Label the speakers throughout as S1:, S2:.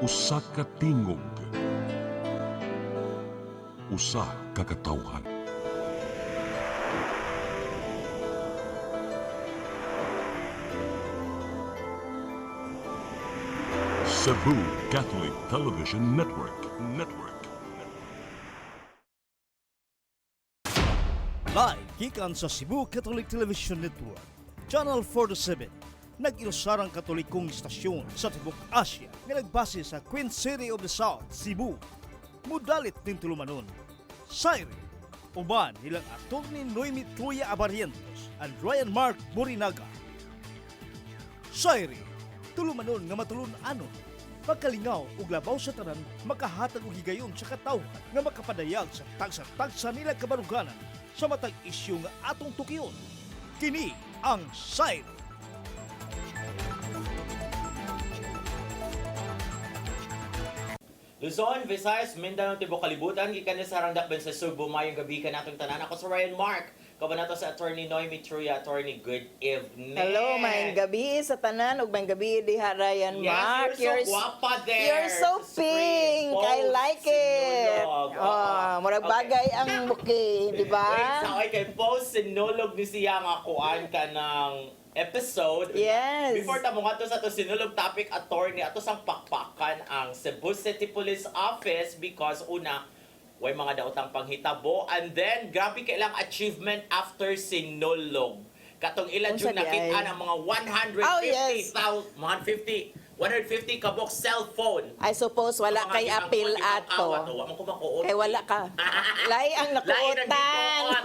S1: Usa ka tingog, usa ka katawhan. Cebu Catholic Television Network.
S2: Live gikan sa Cebu Catholic Television Network, Channel 47, nag-ilusarang katolikong istasyon sa Tibok Asia nga nagbase sa Queen City of the South, Cebu. Mudalit din tulumanon, SAYRI, uban nilang Atty. Noemi Truya-Abarientos and Ryan Mark Borinaga. SAYRI, tulumanon nga matulun-anon, pagkalingaw ug labaw sa tanan, makahatag og higayon sa katawhan nga makapadayag sa tagsa-tagsa nila kabaruganan sa matag isyu nga atong tukiyon. Kini ang SAYRI.
S3: Luzon, Visayas, Mindanao, Tibok Kalibutan, gikan ni sa Rangdakben sa Subo, mayong gabi ka natong tanan. Ako sa Ryan Mark, kabanato sa Atty. Noemi Truya. Attorney, good evening.
S4: Hello, mayong gabi sa tanan ug mayong gabi diha Ryan Mark.
S3: Yes, you're so guapa there.
S4: You're so pink. I like it. Oh, murag bagay ang buki, di ba?
S3: Wait, sa kay post sinulog ni siya nga kuan ka ng episode.
S4: Yes.
S3: Before tamo nga to sa to sinulog topic, attorney, ato sang pakpakan ang Cebu City Police Office because una, way mga daotang panghitabo, and then grabe kailang achievement after sinulog. Katong ilan yung nakita ng mga 150 kabok cellphone.
S4: I suppose wala kay appeal ato. Kay wala ka. Lay ang nakuutan.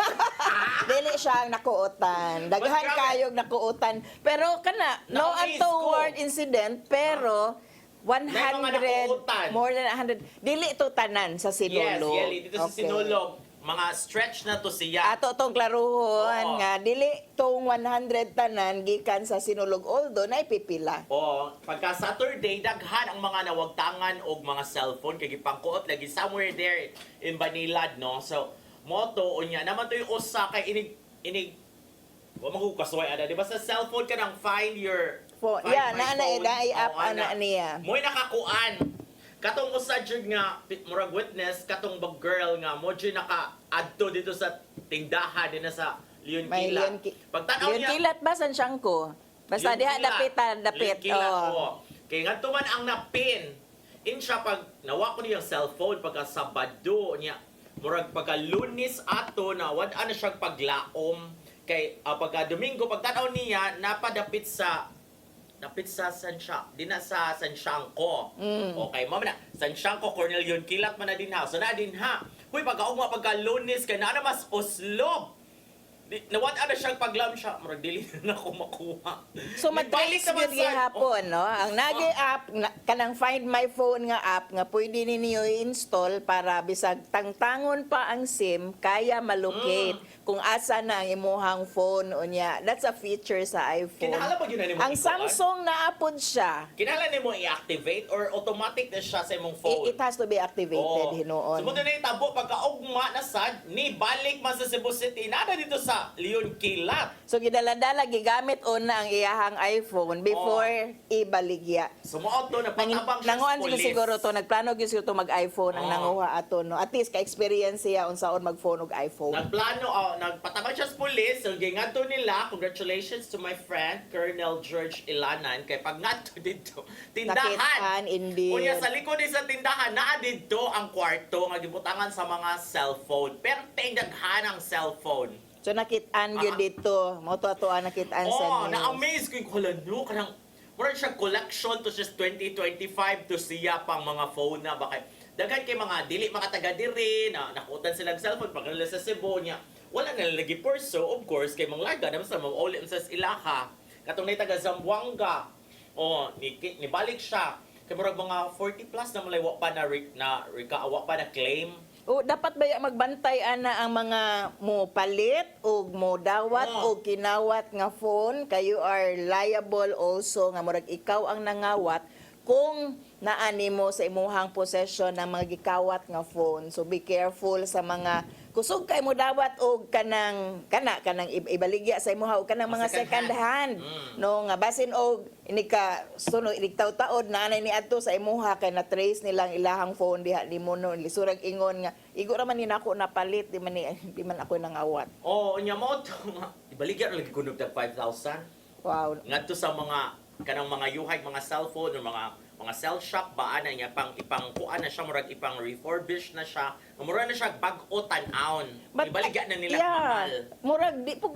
S4: Dili siya ang nakuutan. Daghan kayog nakuutan. Pero kana, no untoward incident, pero 100, more than 100. Dili to tanan sa Sinulog.
S3: Yes, dito sa Sinulog. Mga stretch na to siya.
S4: Ato tong klaruhon nga dili tong 100 tanan gikan sa Sinulog, although na ipipila.
S3: Pagka Saturday daghan ang mga nawagtangan og mga cellphone kay gipangkuot lagi somewhere there in Banilad, no. So moto unya naman to yung usa kay inig wa magkukasway ada, di ba sa cellphone ka nang find your
S4: phone. Yeah, na i-app ana niya.
S3: Mo'y nakakuan. Katong usa jud nga murag witness katong bag girl nga mo jud naka-adto dito sa tindahan din sa Leon Kilat. Pagtanaw niya.
S4: Leon Kilat ba san siyang ko? Basta diha dapit.
S3: Kay ngadto man ang napin. In siya pag nawa ko niyang cellphone pagka Sabado niya. Murag pagka Lunes ato na wad ana siya paglaom kay pagka Domingo pagtanaw niya napadapit sa Sansha, di na sa Sansyangko. Okay, mama na, Sansyangko, Cornelion, Kilat man na din ha. So na din ha. Huy, pagka-ugma, pagka-lunes, kaya na mas Oslo. Nawat ana siyang paglam siya. Murag dili na ako makuha.
S4: So matrace yun hapon, no? Ang nagi-app, kanang Find My Phone nga app, nga pwede ninyo i-install para bisag tangtangon pa ang SIM, kaya malocate kung asa na ang imuhang phone o niya. That's a feature sa iPhone.
S3: Kinahala pa yun na mo
S4: ang Samsung naapod siya.
S3: Kinahala ni mo i-activate or automatic na siya sa imong phone?
S4: It has to be activated, hinoon.
S3: Sumunod na yung tabo, pagka-ugma na sad, ni balik man sa Cebu City, nada dito sa Leon Kilat.
S4: So gidala-dala, gigamit una ang iyahang iPhone before ibaligya.
S3: Sumuot to, napatabang siya
S4: nanguan
S3: sa police.
S4: siguro to, nagplano gyud siguro to mag-iPhone ang nanguha ato, no? At least ka-experience siya unsaon mag-phone og iPhone.
S3: Nagplano, nagpatabang siya sa police, so gingadto nila, congratulations to my friend, Colonel George Ilanan, kay pag ngadto dito, tindahan.
S4: Nakitaan, indeed.
S3: Unya sa likod sa tindahan, naa dito ang kwarto, nga gibutangan sa mga cellphone. Pero tingdaghan ang cellphone.
S4: So nakitaan gyud dito, mo to ato nakitaan sa news.
S3: Na-amaze ko yung kulano, kanang mura siya collection to just 2025 to siya pang mga phone na bakit daghan kay mga dili mga taga diri na nakutan sila ng cellphone pag nila sa Cebu niya wala na lagi porso of course kay mga larga naman sa mga uli sa ilaha katong nay taga Zamboanga ni balik siya kay murag mga 40 plus na malay wa pa na claim.
S4: O dapat ba magbantay ana ang mga mo palit o mo dawat o kinawat nga phone, kayo are liable also nga murag ikaw ang nangawat kung naani mo sa imuhang possession ng mga gikawat nga phone. So be careful sa mga kusog kay mo dawat og kanang ibaligya sa imuha og kanang mga second hand. No nga basin og ini ka sunod ini taud-taud na anay ni adto sa imuha kay na trace nilang ilahang phone diha nimo no lisurag ingon nga igo ra man ni nako napalit di man ako nangawat.
S3: Oh, unya mo to. Ibaligya ra lagi kunog tag 5,000.
S4: Wow.
S3: Ngadto sa mga kanang mga yuhay mga cellphone o mga cell shop ba ana niya ipang kuan na siya murag ipang refurbish na siya mura na siya bag-o tan-aon ibaligya na nila mahal
S4: murag di po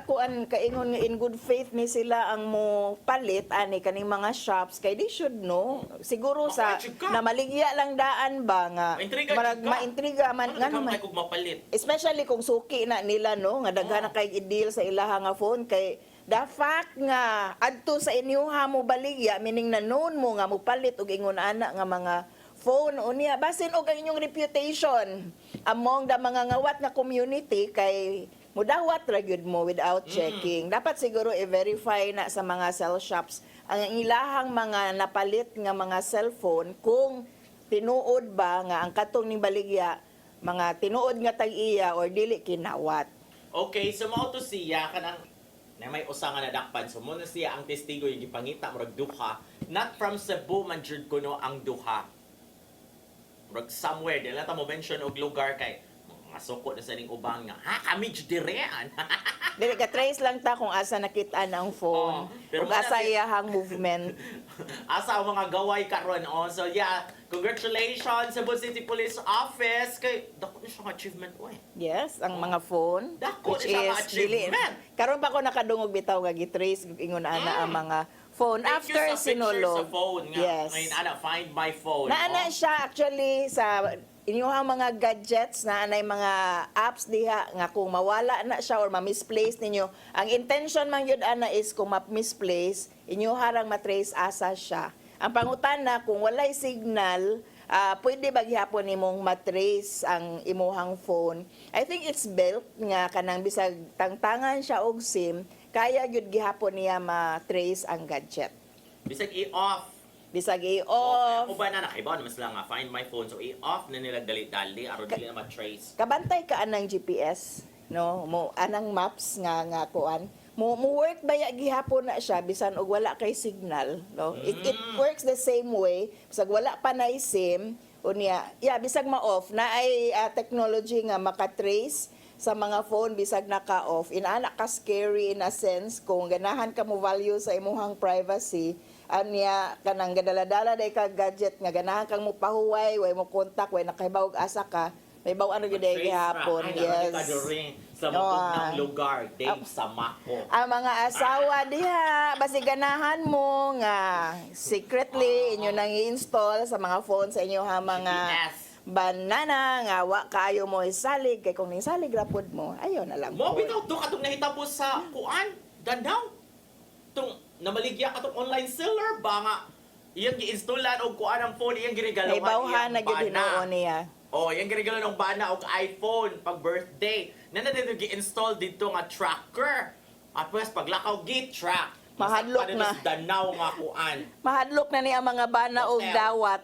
S4: kuan kaingon nga in good faith ni sila ang mo palit ani kaning mga shops kay they should know siguro sa na maligya lang daan ba nga murag maintriga man ngano man
S3: kung mapalit
S4: especially kung suki na nila no nga daghan na kay i-deal sa ilaha nga phone kay the fact nga adto sa inyuha mo baligya meaning na known mo nga mo palit og ingon ana nga mga phone unya basin og ang inyong reputation among the mga ngawat nga community kay mudawat ra gyud mo without checking dapat siguro i-verify na sa mga cell shops ang ilahang mga napalit nga mga cellphone kung tinuod ba nga ang katong ning baligya mga tinuod nga tag-iya or dili kinawat.
S3: Okay, so mao to siya kanang na may usa nga nadakpan so muna siya ang testigo yung gipangita murag duha not from Cebu man jud kuno ang duha murag somewhere dili ta mo mention og lugar kay mga suko na sa ning ubang nga ha kami jud direan
S4: dili ka trace lang ta kung asa nakit-an ang phone
S3: pero
S4: kung asa iyahang movement
S3: asa ang mga gaway karon so yeah congratulations Cebu City Police Office kay dako ni siyang achievement oy.
S4: Yes, ang mga phone
S3: dako
S4: which
S3: ni siyang
S4: is
S3: achievement.
S4: Karon pa ko nakadungog bitaw nga gitrace ingon ana ang mga phone
S3: Thank
S4: after
S3: you sa
S4: sinulog.
S3: sa phone nga.
S4: Yes.
S3: Ngayon ana find my phone.
S4: Naana siya actually sa inyong mga gadgets na anay mga apps diha nga kung mawala na siya or ma-misplace ninyo. Ang intention man yun ana is kung ma-misplace, inyo harang matrace asa siya. Ang pangutana kung walay signal, pwede ba gihapon nimong matrace ang imuhang phone? I think it's built nga kanang bisag tangtangan siya og SIM, kaya gyud gihapon niya matrace ang gadget.
S3: Bisag i-off.
S4: Bisag i-off.
S3: Uban na nakaibaw na mas lang nga find my phone so i-off na nila dali-dali aron dili na ma-trace.
S4: Kabantay ka anang GPS, no? Mo anang maps nga kuan. Mo work ba ya gihapon na siya bisan og wala kay signal, no? It works the same way. Bisag wala pa na SIM unya, bisag ma-off na ay technology nga maka-trace sa mga phone bisag naka-off. Inaana ka scary in a sense kung ganahan ka mo value sa imong privacy. Anya kanang gadala-dala day ka gadget nga ganahan kang mo pahuway, way mo contact, way nakahibawog asa ka. May bawaan gyud day gihapon. Yes.
S3: Sa mabug ng lugar, Dave Samako.
S4: Ang mga asawa diha, basi ganahan mo nga secretly inyo nang i-install sa mga phone sa inyo ha mga banana nga wa kayo mo isalig kay kung nisalig rapod mo ayo na lang
S3: mo bitaw to katong nahitabo sa kuan dandaw tung namaligya katong online seller ba nga iyang gi-installan og kuan ang phone iyang ginigalawan
S4: may bawhan na gyud hinuon niya.
S3: Oh, yung ginigalo ng bana og iPhone pag birthday. Na dito gi-install dito nga tracker. At pues paglakaw gi-track.
S4: Mahadlok na.
S3: Danaw nga kuan.
S4: Mahadlok na ni ang mga bana og dawat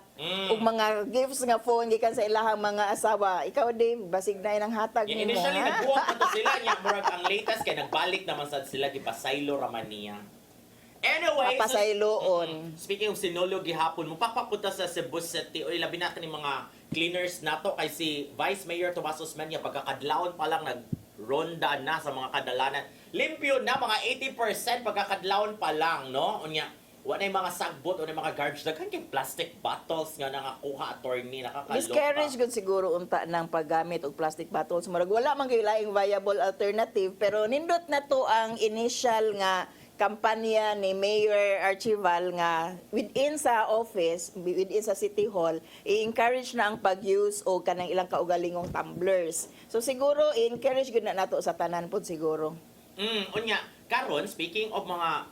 S4: og mga gifts nga phone gikan sa ilahang mga asawa. Ikaw Dave, basig na inang hatag nimo.
S3: Initially nagbuwak pa to sila niya murag ang latest kay nagbalik naman sad sila gipasaylo raman niya. Anyway,
S4: papasayloon.
S3: Speaking of sinulog gihapon, mupakpapunta sa Cebu City o labi na ni mga cleaners nato kay si Vice Mayor Tomas Osmeña pagkakadlawon pa lang nagronda na sa mga kadalanan. Limpyo na mga 80% pagkakadlawon pa lang, no? Unya, wa na mga sagbot o na mga garbage daghan kay plastic bottles nga nangakuha attorney nakakaloka.
S4: Discourage gud siguro unta ng paggamit og plastic bottles. Murag wala man kay laing viable alternative pero nindot na to ang initial nga kampanya ni Mayor Archival nga within sa office, within sa City Hall, i-encourage na ang pag-use o kanang ilang kaugalingong tumblers. So siguro, i-encourage gud na nato sa tanan pod siguro.
S3: Unya, karon speaking of mga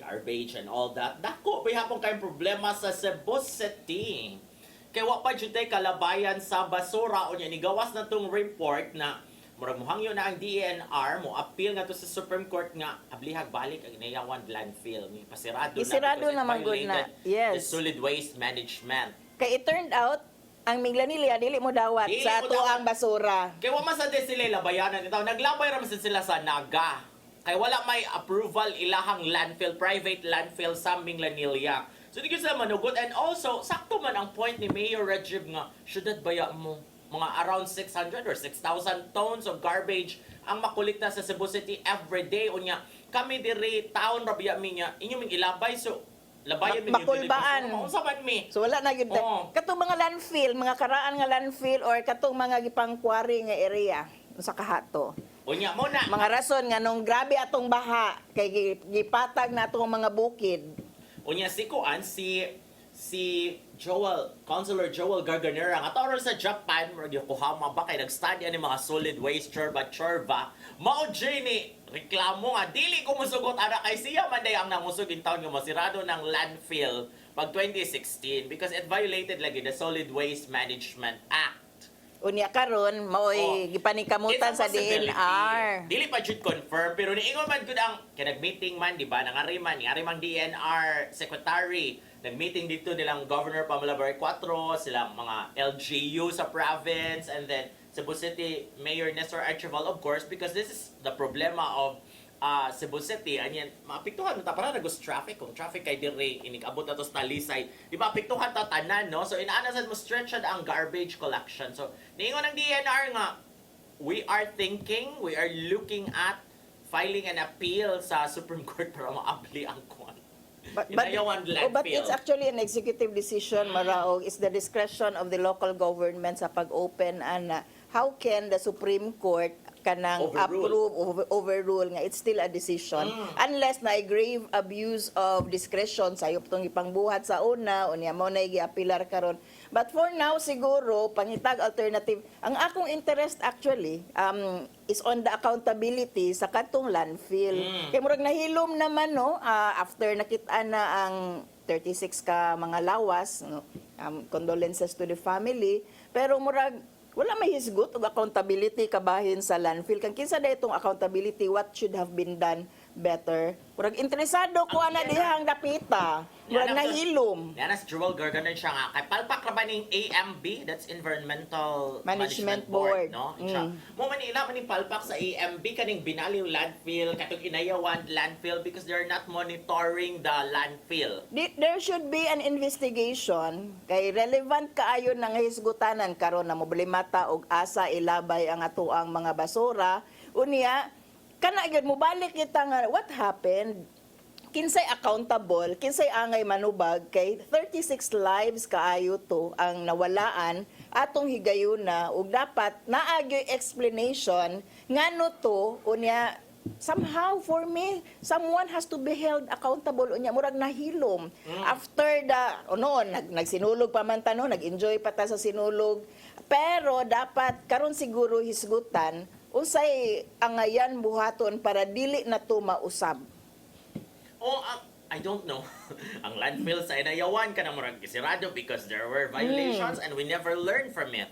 S3: garbage and all that, dako pa hapon kayong problema sa Cebu City. Kay wa pa jud tay kalabayan sa basura unya ni gawas na tong report na murag mohangyo na ang DENR mo appeal nga to sa Supreme Court nga ablihag balik ang inayawan landfill ni pasirado
S4: Isirado
S3: na
S4: naman gud na.
S3: the
S4: Yes.
S3: solid waste management.
S4: Kay it turned out ang miglanilya dili mo dawat
S3: Dili
S4: sa
S3: mo
S4: tuang basura.
S3: Kaya wa masade sila labayanan ito. Naglabay raman sila sa Naga. Kaya wala may approval ilahang landfill, private landfill sa Minglanilla. So di ko sila manugot. And also, sakto man ang point ni Mayor Rajib nga, syudad baya mo mga around 600 or 6,000 tons of garbage ang makulikta sa Cebu City every day. Unya, kami diri town rabiya mi nga, inyo ming ilabay. So, labayan mi
S4: Makulbaan.
S3: Mausaban mi.
S4: So wala na gyud.
S3: Oo.
S4: Katong mga landfill, mga karaan nga landfill or katong mga gipang quarry nga area sa kahato.
S3: Unya, mo na.
S4: Mga rason nga nung grabe atong baha kay gipatag na atong mga bukid.
S3: Unya si Kuan, si Joel, Councilor Joel Garganera, nga tawag sa Japan, Yokohama ba kay nag-study ani mga solid waste chorba. Mao ni reklamo nga dili ko musugot ana kay siya man day ang nangusog in town nga masirado ng landfill pag 2016 because it violated lagi the Solid Waste Management Act.
S4: Unya karon maoy gipanikamutan
S3: It's
S4: sa
S3: a possibility.
S4: DNR.
S3: Dili pa jud confirm pero niingon man gud ang kinag-meeting man di ba nangariman DNR secretary nag-meeting dito nilang Governor Pamela Barry 4, silang mga LGU sa province, and then Cebu City Mayor Nestor Archival, of course, because this is the problema of Cebu City. Anyan, maapektuhan mo ta para nagos traffic. Kung traffic kay dire inig-abot na to sa Talisay, di ba apektuhan ta tanan, no? So inaana sad mo stretch ang garbage collection. So niingon ng DNR nga, we are looking at filing an appeal sa Supreme Court para maabli ang kwan.
S4: But
S3: Landfill.
S4: it's actually an executive decision, Maraog. It's the discretion of the local government sa pag-open and how can the Supreme Court kanang overrule nga it's still a decision unless na grave abuse of discretion sayop tong ipangbuhat sa una unya mo na giapilar karon. But for now siguro pangitag alternative ang akong interest actually is on the accountability sa katong landfill. Kay murag nahilom naman no after nakita na ang 36 ka mga lawas no, condolences to the family pero murag wala may hisgot og accountability kabahin sa landfill. Kang kinsa daytong accountability, what should have been done better? Murag interesado ko ana dihang dapita. Murag nahilom.
S3: Yan si Joel Garganer siya nga. Kay palpak ra ba ning AMB, that's Environmental
S4: Management Board.
S3: No? Mo man ila man ning palpak sa AMB kaning Binaliw landfill, katong Inayawan landfill because they're not monitoring the landfill.
S4: There should be an investigation kay relevant kaayo na nga hisgutanan karon na moblimata og asa ilabay ang atoang mga basura. Unya kana gyud mobalik kita nga what happened? Kinsay accountable, kinsay angay manubag kay 36 lives kaayo to ang nawalaan atong higayuna ug dapat naagyoy explanation ngano to unya somehow for me someone has to be held accountable unya murag nahilom after the noon nagsinulog pa man tano nag-enjoy pa ta sa sinulog pero dapat karon siguro hisgutan unsay angayan buhaton para dili na to mausab.
S3: Oh, I don't know. Ang landfill sa Inayawan ka na murag isirado because there were violations and we never learned from it.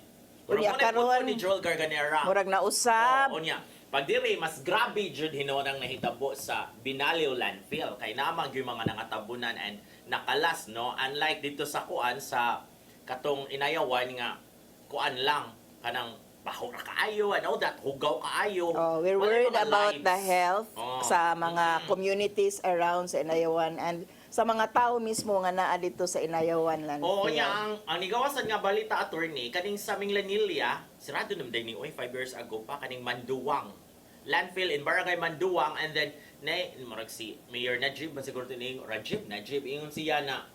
S4: Unya
S3: karon ni Joel Garganera.
S4: Murag nausab.
S3: Unya, pag diri mas grabe jud hinunang nahitabo sa Binaliw landfill kay namang yung mga nangatabunan and nakalas no unlike dito sa kuan sa katong Inayawan nga kuan lang kanang baho ra kaayo and all that hugaw kaayo.
S4: We're worried about
S3: lives.
S4: the health sa mga communities around sa Inayawan and sa mga tao mismo nga naa dito sa Inayawan landfill.
S3: Oo, ang nigawasan nga balita attorney kaning sa Minglanilla, sirado naman din ni 5 years ago pa kaning Manduwang. Landfill in Barangay Manduwang and then marag si Mayor Najib siguro tining Najib ingon siya na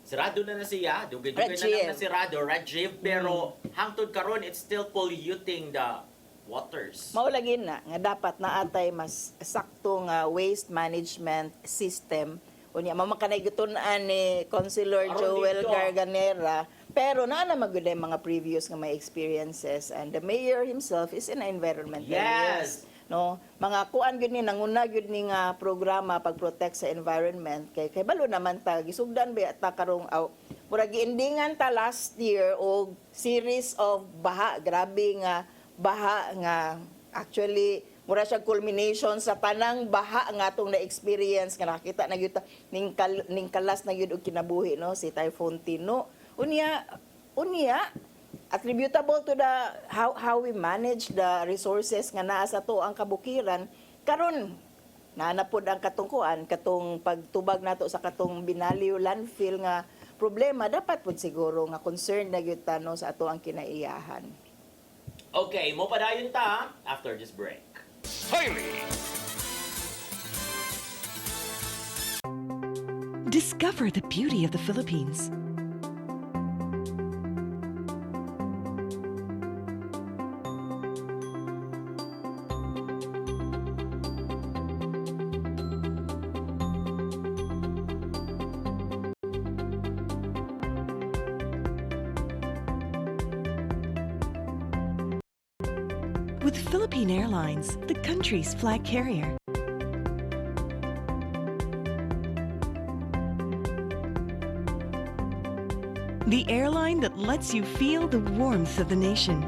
S3: sirado na siya, dugay-dugay na lang na sirado, Rajiv, pero hangtod karon it's still polluting the waters.
S4: Mao lagi na nga dapat naatay mas saktong waste management system. Unya mamakanay gitun-an ni Councilor Joel Garganera pero naa na magud mga previous nga may experiences and the mayor himself is an environmentalist. No, mga kuan gyud ni nanguna gyud ni nga programa pag-protect sa environment kay balo naman ta gisugdan ba ta karong murag giendingan ta last year og series of baha grabe nga baha nga actually mura siya culmination sa tanang baha nga atong na-experience nga nakita na gyud ta ning kalas na gyud og kinabuhi no si Typhoon Tino unya attributable to the how we manage the resources nga naa sa to ang kabukiran karon naanapod ang katong pagtubag nato sa katong Binaliw landfill nga problema dapat pud siguro nga concern na gyud ta no sa ato ang kinaiyahan.
S3: Okay, mo padayon ta after this break.
S1: SAYRI!
S5: Discover the beauty of the Philippines. With Philippine Airlines, the country's flag carrier. The airline that lets you feel the warmth of the nation.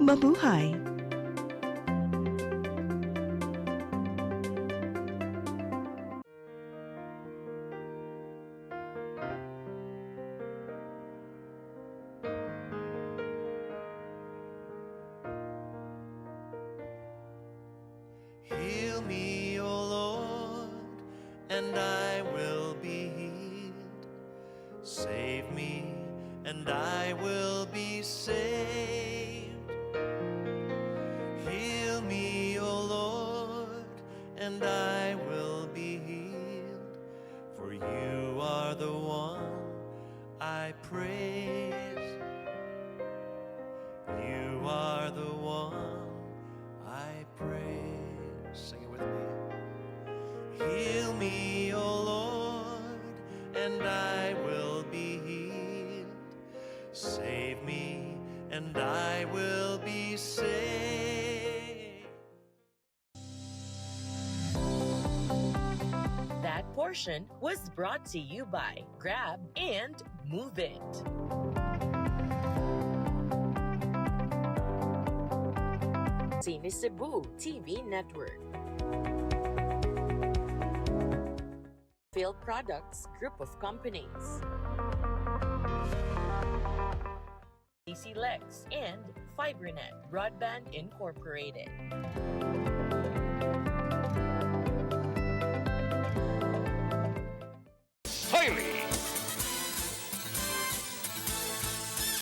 S5: Mabuhay!
S6: Heal me, O Lord, and I will be healed. Save me, and I will be saved. Heal me, O Lord, and I will be healed. For you are the one I praise. You are the one I praise. Sing it with me. Heal me, O Lord, and I will be healed. Save me, and I will be saved.
S7: That portion was brought to you by Grab and Move It. Cine Cebu TV Network. Field Products Group of Companies. DC Lex and FiberNet Broadband Incorporated.
S1: SAYRI!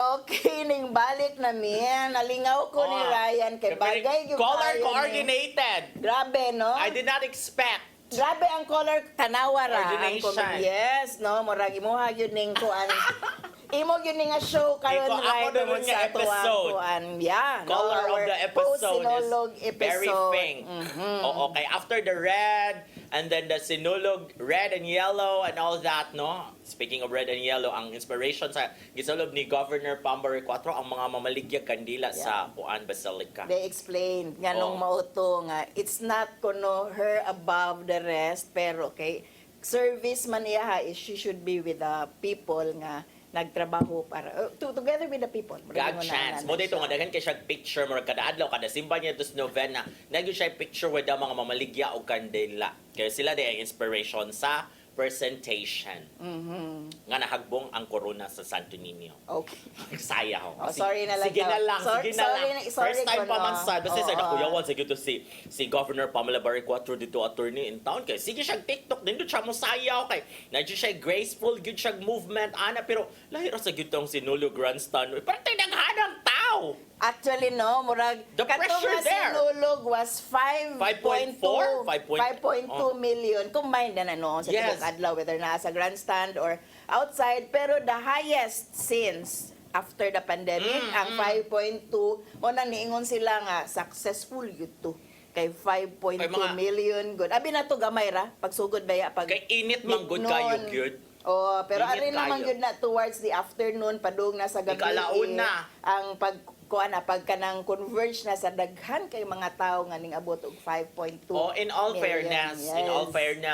S4: Okay, ning balik na mi. Nalingaw ko ni Ryan kay bagay yung
S3: Color
S4: kayo ni-
S3: coordinated.
S4: Grabe, no?
S3: I did not expect.
S4: Grabe ang color tanawa ra. Ang
S3: Coordination.
S4: yes, no? Murag imuha yun ning kuan. Imo yun nga show karon
S3: Ikaw, ako
S4: right
S3: na rin nga
S4: sa tuwang
S3: episode.
S4: kuan. Yeah, no?
S3: Color of
S4: Our
S3: the episode
S4: post-sinulog
S3: is very
S4: episode.
S3: pink.
S4: Mhm.
S3: Oh, okay, after the red, and then the sinulog, red and yellow, and all that, no? Speaking of red and yellow, ang inspiration sa gisulog ni Governor Pambari 4, ang mga mamaligya kandila sa Puan Basilica.
S4: They explained nga nung
S3: Oh.
S4: mauto nga it's not kuno her above the rest pero kay service man iya she should be with the people nga nagtrabaho para together with the people.
S3: God chance. Mo dito nga daghan kay siya picture mo kada adlaw kada simba niya tos novena. Nagyo siya picture with the mga mamaligya o kandila. Kaya sila di ang inspiration sa presentation. Nga nahagbong ang corona sa Santo Niño.
S4: Okay.
S3: Saya ho.
S4: Oh, sorry na lang
S3: Sige
S4: daw.
S3: na lang, sige na lang.
S4: Sorry,
S3: First time
S4: Kono.
S3: pa man sad. Basta sa
S4: Oo.
S3: nakuyawan sa gito si Governor Pamela Barry 4 dito attorney in town kay sige siya TikTok din siya mo sayaw kay nadyo siya graceful good siya movement ana pero lahira sa gitong sinulog grandstand. Pero tinaghanang tao.
S4: Actually, no, murag
S3: The pressure
S4: katong nga
S3: there.
S4: sinulog was 5.2
S3: 5.4?
S4: million combined na no sa
S3: Yes.
S4: tibok adlaw whether na sa grandstand or outside pero the highest since after the pandemic ang 5.2 mo nang niingon sila nga successful yun to kay 5.2
S3: Kay mga-
S4: million good abi na to gamay ra pagsugod baya pag
S3: Kay init man good kayo gyud.
S4: Oh, pero
S3: Init
S4: ari naman
S3: kayo.
S4: gyud na towards the afternoon padung na sa gabi.
S3: Ikalaon na.
S4: Ang pagkuan na pagkanang converge na sa daghan kay mga tao nga ning abot og 5.2.
S3: Oh, in all
S4: million.
S3: fairness,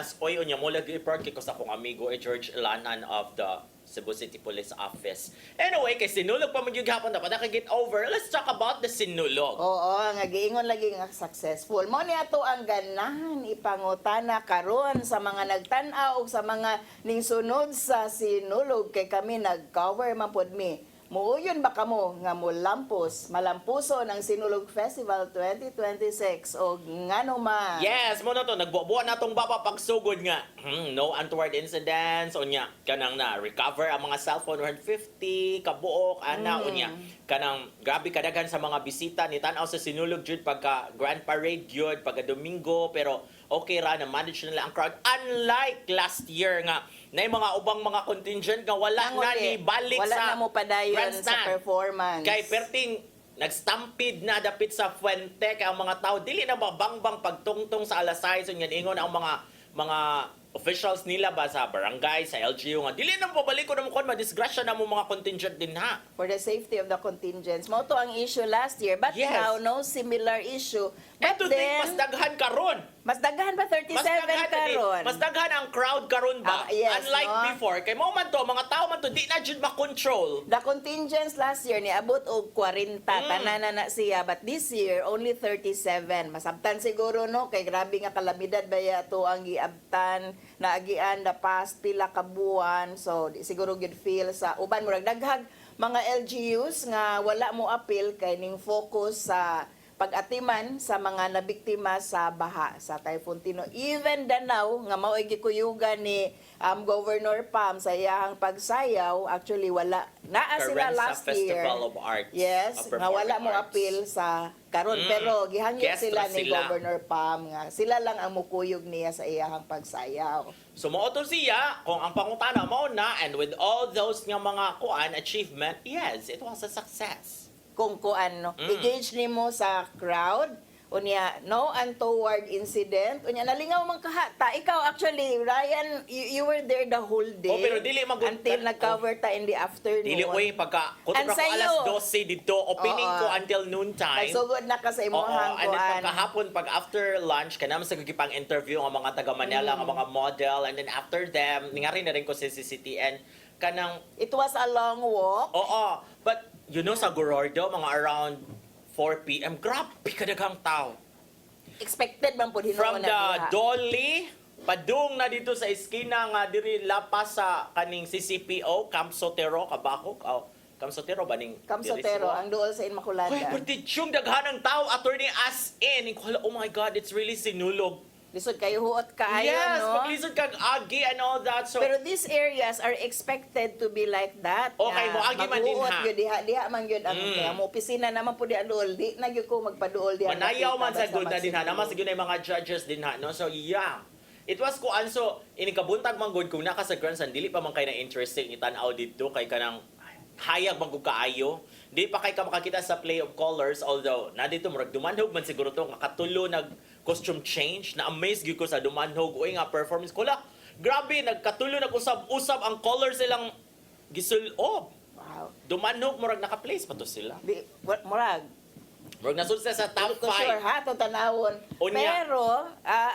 S4: Yes.
S3: oy unya mo lagi report kay ko sa akong amigo George Lanan of the Cebu City Police Office. Anyway, kay sinulog pa man yung hapon dapat naka-get over. Let's talk about the sinulog.
S4: Oo, nga giingon lagi nga successful. Mao ni ato ang ganahan ipangutana karon sa mga nagtan-aw ug sa mga ningsunod sa sinulog kay kami nag-cover man pod mi. Muuyon ba kamo nga malampuso ng Sinulog Festival 2026 o ngano man?
S3: Yes, mo na to nagbubuan natong baba pagsugod nga. No untoward incidents unya kanang na recover ang mga cellphone 150 kabuok ana unya kanang grabe kadaghan sa mga bisita ni tan-aw sa Sinulog jud pagka Grand Parade jud pagka Domingo pero okay ra na manage nila ang crowd unlike last year nga na mga ubang mga contingent nga wala na ni balik
S4: wala
S3: sa
S4: na mo padayon sa performance.
S3: kay perting nagstampede na dapit sa Fuente kay ang mga tao dili na mabangbang pagtungtong sa alas 6 unya ingon ang mga officials nila ba sa barangay, sa LGU nga dili na pabalik ko na mo kon madisgrasya na mo mga contingent din ha.
S4: For the safety of the contingents. Mao to ang issue last year but
S3: Yes.
S4: now no similar issue.
S3: And
S4: But
S3: to think
S4: then
S3: mas daghan karon.
S4: mas daghan ba 37 karon?
S3: Mas daghan ang crowd karon ba?
S4: Yes,
S3: Unlike
S4: no?
S3: before kay mo man to mga tao man to di na jud ma-control.
S4: The contingents last year ni abot og 40 tanan na siya but this year only 37. Masabtan siguro no kay grabe nga kalamidad baya to ang giabtan na agian the past pila ka buwan so di siguro good feel sa uban murag daghag mga LGUs nga wala mo appeal kay ning focus sa pag-atiman sa mga nabiktima sa baha sa Typhoon Tino. Even Danau nga mao gikuyugan ni Governor Pam sa iyahang pagsayaw, actually wala naa sila
S3: Carenza
S4: last year.
S3: Festival of Arts.
S4: Yes,
S3: of
S4: nga wala
S3: Performing
S4: mo
S3: Arts.
S4: appeal sa karon pero gihangyo
S3: Guest
S4: sila
S3: ra
S4: ni
S3: sila.
S4: Governor Pam nga sila lang ang mukuyog niya sa iyahang pagsayaw.
S3: So mao to siya kung ang pangutana mao na and with all those nga mga achievement, yes, it was a success.
S4: Kung kuan engage nimo sa crowd unya no untoward incident unya nalingaw man kahata ikaw actually Ryan you were there the whole day
S3: Oh, pero dili
S4: until nag-cover ta in the afternoon
S3: Dili oy pagka kutob
S4: And
S3: ko alas
S4: sa'yo.
S3: 12 dito opening
S4: Oo.
S3: ko until noon time.
S4: nagsugod na ka sa
S3: Oo,
S4: imuhang
S3: and then
S4: kuan
S3: pagkahapon, pag after lunch, kanama sa gagipang interview ng mga taga Manila, ng mga model, and then after them, ningari na rin ko sa CCTN, kanang,
S4: it was a long walk
S3: oo, but you know sa Gorordo, mga around 4 p.m., grabe kadaghang tao.
S4: expected man po
S3: From
S4: hinuon
S3: the
S4: na diha.
S3: Dolly, padung na dito sa eskina nga diri lapas sa kaning CCPO, Camp Sotero, Kabakok, Camp Sotero ba ning
S4: Camp
S3: diri
S4: Sotero
S3: sila?
S4: ang duol sa Inmaculada
S3: Hoy, pwede yung daghan ng tao, attorney as in. Oh my God, it's really sinulog.
S4: lisod kayo huot kaayo
S3: Yes,
S4: no
S3: maglisod kang agi and all that. So,
S4: pero these areas are expected to be like that.
S3: Okay, moagi man din, ha?
S4: Maghuot yun, diha man yun ang kaya mo opisina naman po di aduol. Di na yun ko magpaduol diha.
S3: manayaw man sa
S4: Basta
S3: good na din ha.
S4: magsiguro.
S3: Naman siguro na yung mga judges din ha. No? So, yeah. It was kuan so inikabuntag man good kung naka sa Grandstand dili pa man kay na interesting itan-aw dito kay kanang hayag man kung kaayo. Di pa kay ka makakita sa play of colors although na dito murag dumanhog man siguro to nga katulo nag costume change na amaze gyud ko sa dumanhog uy nga performance ko la. Grabe nagkatulo nag-usab-usab ang colors silang gisulob.
S4: Wow.
S3: Dumanhog murag naka-place pa to sila.
S4: Di, murag.
S3: Murag nasud sila sa top
S4: Hindi ko sure
S3: 5.
S4: ha, itong tanawon.
S3: Unya.
S4: Pero,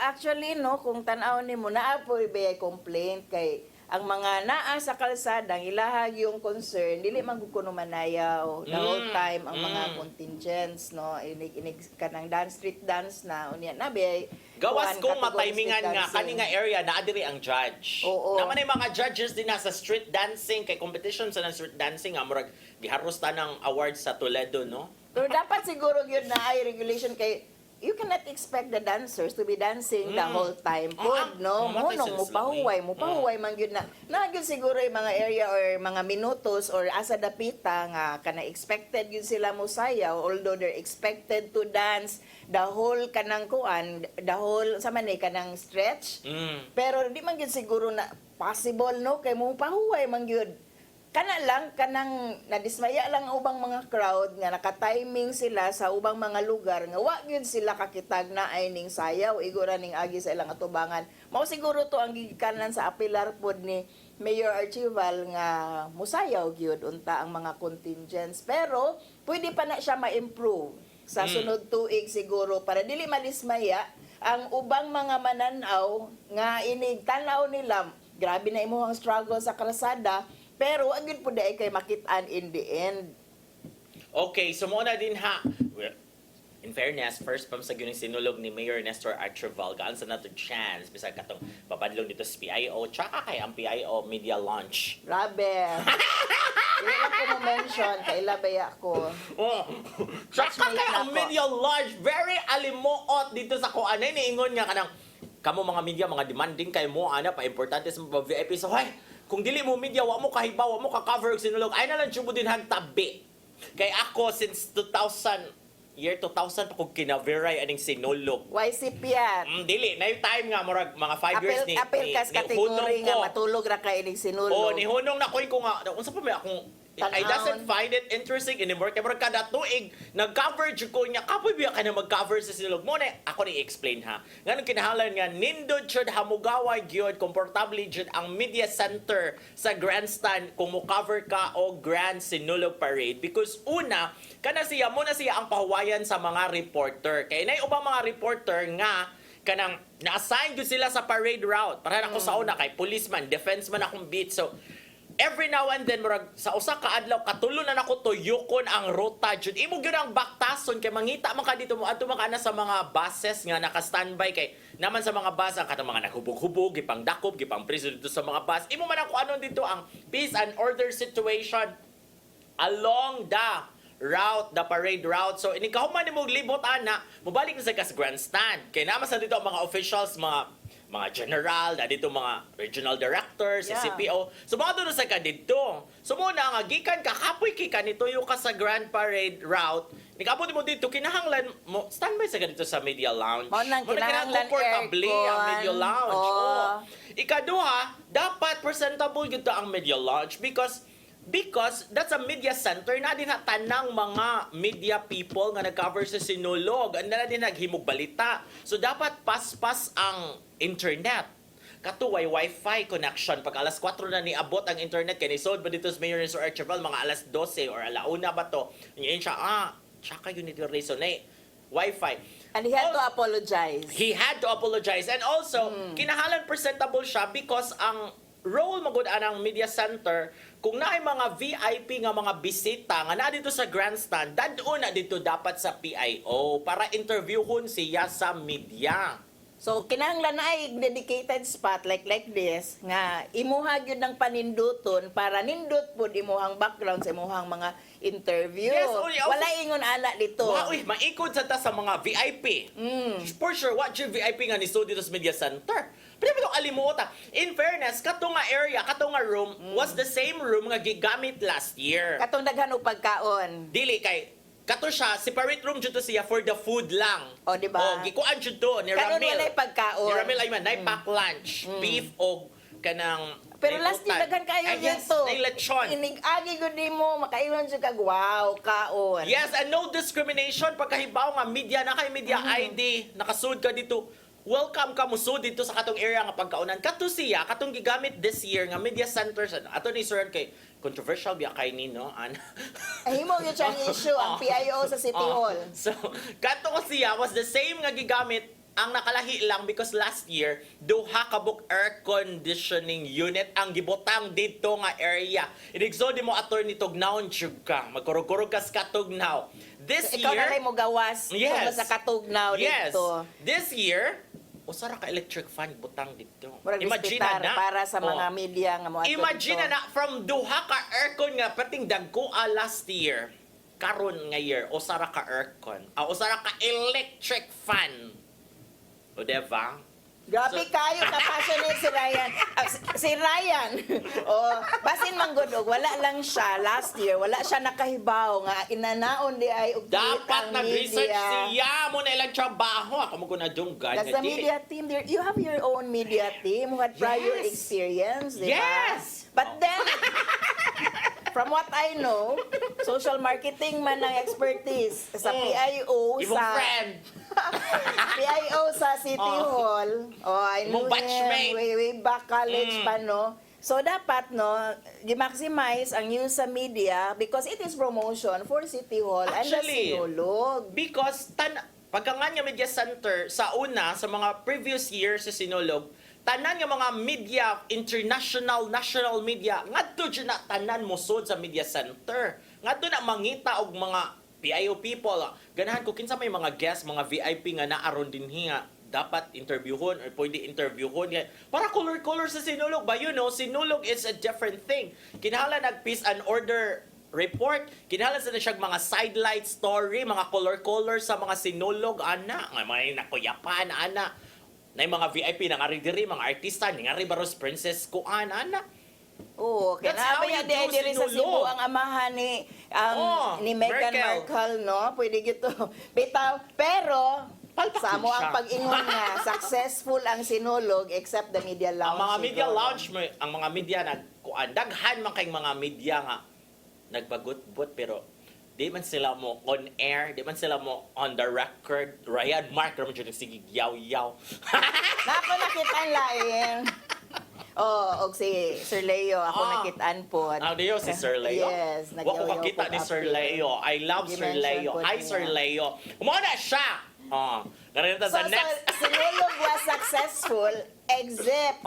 S4: actually, no, kung tanawon ni mo, naapoy ba complaint kay ang mga naa sa kalsada, ang ilahag yung concern, dili man gud kuno manayaw the whole time ang mga contingents, no, inig ka ng dance, street dance na, unya, nabi,
S3: Gawas
S4: kuan,
S3: kong
S4: category
S3: matimingan
S4: street
S3: nga
S4: dancing.
S3: kani nga area na adiri ang judge.
S4: Oo.
S3: Naman ay mga judges din na sa street dancing kay competition sa ng street dancing nga murag giharos ta ng awards sa Toledo no.
S4: Pero dapat siguro yun na ay regulation kay you cannot expect the dancers to be dancing the whole time. Good, no?
S3: Mamatay
S4: Munong,
S3: sila
S4: mupahuway man yun na. Nagyun siguro yung mga area or mga minutos or asa dapita nga kana expected yun sila mo sayaw although they're expected to dance the whole kanang kuan, the whole sa man kanang stretch. Pero di man yun siguro na possible, no? Kay mupahuway man yun. Kana lang, kanang nadismaya lang ang ubang mga crowd nga naka-timing sila sa ubang mga lugar nga wa gyud sila kakitag na ay ning sayaw igura ning agi sa ilang atubangan. Mao siguro to ang gigikanan sa apilar pod ni Mayor Archival nga musayaw gyud unta ang mga contingents pero pwede pa na siya ma-improve sa sunod tuig siguro para dili madismaya ang ubang mga mananaw nga inig tanaw nila grabe na imuhang struggle sa kalsada. pero wag yun po dahil kay makitaan in the end.
S3: Okay, so muna din ha. Well, in fairness, first pam sa gyuning sinulog ni Mayor Nestor Archival, gaan sa nato chance bisag katong babadlong dito sa PIO, tsaka kay ang PIO media launch.
S4: Grabe. Hindi lang ko mention, kailabay ako.
S3: Oh. Tsaka kay ang media launch, very alimuot dito sa kuanay niingon nga kanang kamo mga media, mga demanding kay mo ana pa importante sa mga VIP. So hay, kung dili mo media, wa mo kahibaw, wa mo ka-cover og sinulog, ay na lang jud mo din hagtabi. Kay ako since 2000 pa kong kinaveray aning sinulog.
S4: YCP yan.
S3: Dili, na yung time nga, murag, mga 5 years ni
S4: Apil kas kategory nga matulog ra kay ining sinulog.
S3: Oh, ni hunong na ko nga, unsa pa may akong I doesn't find it interesting anymore. Kaya murag kada tuig, nag-cover jud ko niya, kapoy biya ka na mag-cover sa sinulog mo na, ako ni explain ha. Nga nung kinahalan nga, nindod jud hamugaway gyud, komportable jud ang media center sa grandstand kung mo-cover ka o Grand Sinulog Parade. Because una, muna siya ang pahuwayan sa mga reporter. Kaya na ubang mga reporter nga, kanang na-assign jud sila sa parade route. Para ako sa una, kay policeman, defenseman akong beat. So, every now and then murag sa usa ka adlaw katulo na nako tuyokon ang ruta jud imo gyud ang baktason kay mangita man ka dito mo adto man ka na sa mga buses nga naka-standby kay naman sa mga bus ang katong mga naghubog-hubog gipang dakop gipang priso dito sa mga bus imo man ako anon dito ang peace and order situation along the route, the parade route. So, inikahuman ni mo libot, ana, mubalik na sa grandstand. Kaya naman sa dito ang mga officials, mga general, na dito mga regional directors, sa CPO. So, mga doon sa ka dito. So, muna, nga, gikan ka, kapoy kika, nituyo ka sa grand parade route. Nikapon mo dito, kinahanglan mo, standby sa ka dito sa media lounge.
S4: Muna, kinahanglan aircon.
S3: Ang media lounge.
S4: Oh.
S3: Ikaduha, dapat presentable gito ang media lounge because that's a media center na din tanang mga media people nga nag-cover sa sinulog. Ang na din naghimog balita. So, dapat paspas ang internet. Katuway wifi connection. Pag alas 4 na niabot ang internet, kaya nisod ba dito sa Mayor Nestor Archival, mga alas 12 or alauna ba to? Ngayon siya, tsaka yun ito reason na wifi.
S4: And he had to apologize.
S3: He had to apologize. And also, kinahalan presentable siya because ang role magud anang media center kung naay mga VIP nga mga bisita nga na dito sa grandstand dadto na dito dapat sa PIO para interviewhon siya sa media.
S4: So kinahanglan na ay dedicated spot like this nga imuha gyud ng paninduton para nindot pud imuhang background sa imuhang mga interview.
S3: Yes,
S4: wala ingon ana dito.
S3: Uy, maikod sa ta sa mga VIP. For sure, what yung VIP nga ni dito sa media center? Pero itong alimuota. In fairness, kato nga area, kato nga room was the same room nga gigamit last year.
S4: Katong daghan og pagkaon.
S3: Dili kay kato siya, separate room jud to siya for the food lang.
S4: O, di ba?
S3: O, gikuan jud to ni
S4: Karon
S3: Ramil.
S4: walay pagkaon.
S3: Ni Ramil ayman, nay pack lunch, beef o kanang
S4: Pero last year daghan kayo dito.
S3: Nay lechon.
S4: Inig-agi gud nimo makaiwan jud kag wow, kaon.
S3: Yes, and no discrimination pagkahibaw nga media na kay media ID, nakasud ka dito. Welcome ka muso dito sa katong area nga pagkaunan. Kato siya, katong gigamit this year nga media centers. Ato ni Sir kay controversial biya kay ni no.
S4: Ay mo yung siyang issue ang PIO sa City Hall.
S3: So, kato ko siya was the same nga gigamit ang nakalahi lang because last year duha ka book air conditioning unit ang gibutang dito nga area. Inigso di mo attorney Tugnaw jud ka. Magkurog-kurog ka sa Tugnaw. This
S4: So,
S3: year
S4: ikaw na rin mo gawas
S3: yes,
S4: sa katugnaw dito.
S3: This year usara ka electric fan butang dito.
S4: Murag
S3: Imagine
S4: bispitar
S3: na
S4: para sa mga media nga mo
S3: Imagine na from duha ka aircon nga pating dagko last year. Karon nga year usara ka aircon. Usara ka electric fan. O diba?
S4: Grabe kayo, kapassionate si Ryan. Si Ryan. Basin man gud wala lang siya last year, wala siya nakahibaw nga inanaon di ay og
S3: Dapat nag-research siya mo na ilang trabaho. Ako mo ko na dunggan.
S4: That's the media team there. You have your own media team who had prior experience, di ba?
S3: Yes!
S4: But then, from what I know, social marketing man ang expertise sa PIO
S3: Ibong
S4: sa
S3: friend.
S4: PIO sa City Hall. I knew
S3: Ibong batchmate.
S4: him way back college pa, no? So, dapat, no, i-maximize ang use sa media because it is promotion for City Hall
S3: Actually,
S4: and the Sinulog.
S3: Because pagka nga niya media center sa una, sa mga previous years sa Sinulog, tanan nga mga media, international, national media, ngadto dyan na tanan musod sa media center. Ngadto na mangita og mga PIO people. Ganahan ko kinsa may mga guest, mga VIP nga naaron din nga dapat interviewon or pwede interviewon yan. Para color-color sa sinulog ba? You know, sinulog is a different thing. Kinahanglan nag peace and order report. Kinahanglan sa na siyang mga sidelight story, mga color-color sa mga sinulog, ana. May nakuyapan, ana. Na mga VIP na nga diri, mga artista, nga rin baros Princess Kuan, ana.
S4: Oo,
S3: That's how
S4: kinabay
S3: you
S4: niya
S3: do
S4: diri sa
S3: sinulog.
S4: Cebu ang amahan ni Meghan Markle, no? Pwede gito. Bitaw, pero
S3: Palpak
S4: sa
S3: yun
S4: mo ang
S3: siya.
S4: pag-ingon nga, successful ang sinulog except the media lounge.
S3: Ang mga media
S4: siguro.
S3: lounge, ang mga media nagkuan, daghan man kayong mga media nga nagbagut-but pero di man sila mo on air, di man sila mo on the record. Ryan Mark, naman dyan sige yaw-yaw.
S4: Nako nakitaan lain. Oh, og si Sir Leo, ako nakitaan po.
S3: Ang diyo si Sir Leo.
S4: Yes,
S3: Wa ko makita ni Sir Leo. I love Sir Leo. Hi Sir Leo. Umuna siya. Ganito
S4: So,
S3: sa next.
S4: sinulog was successful except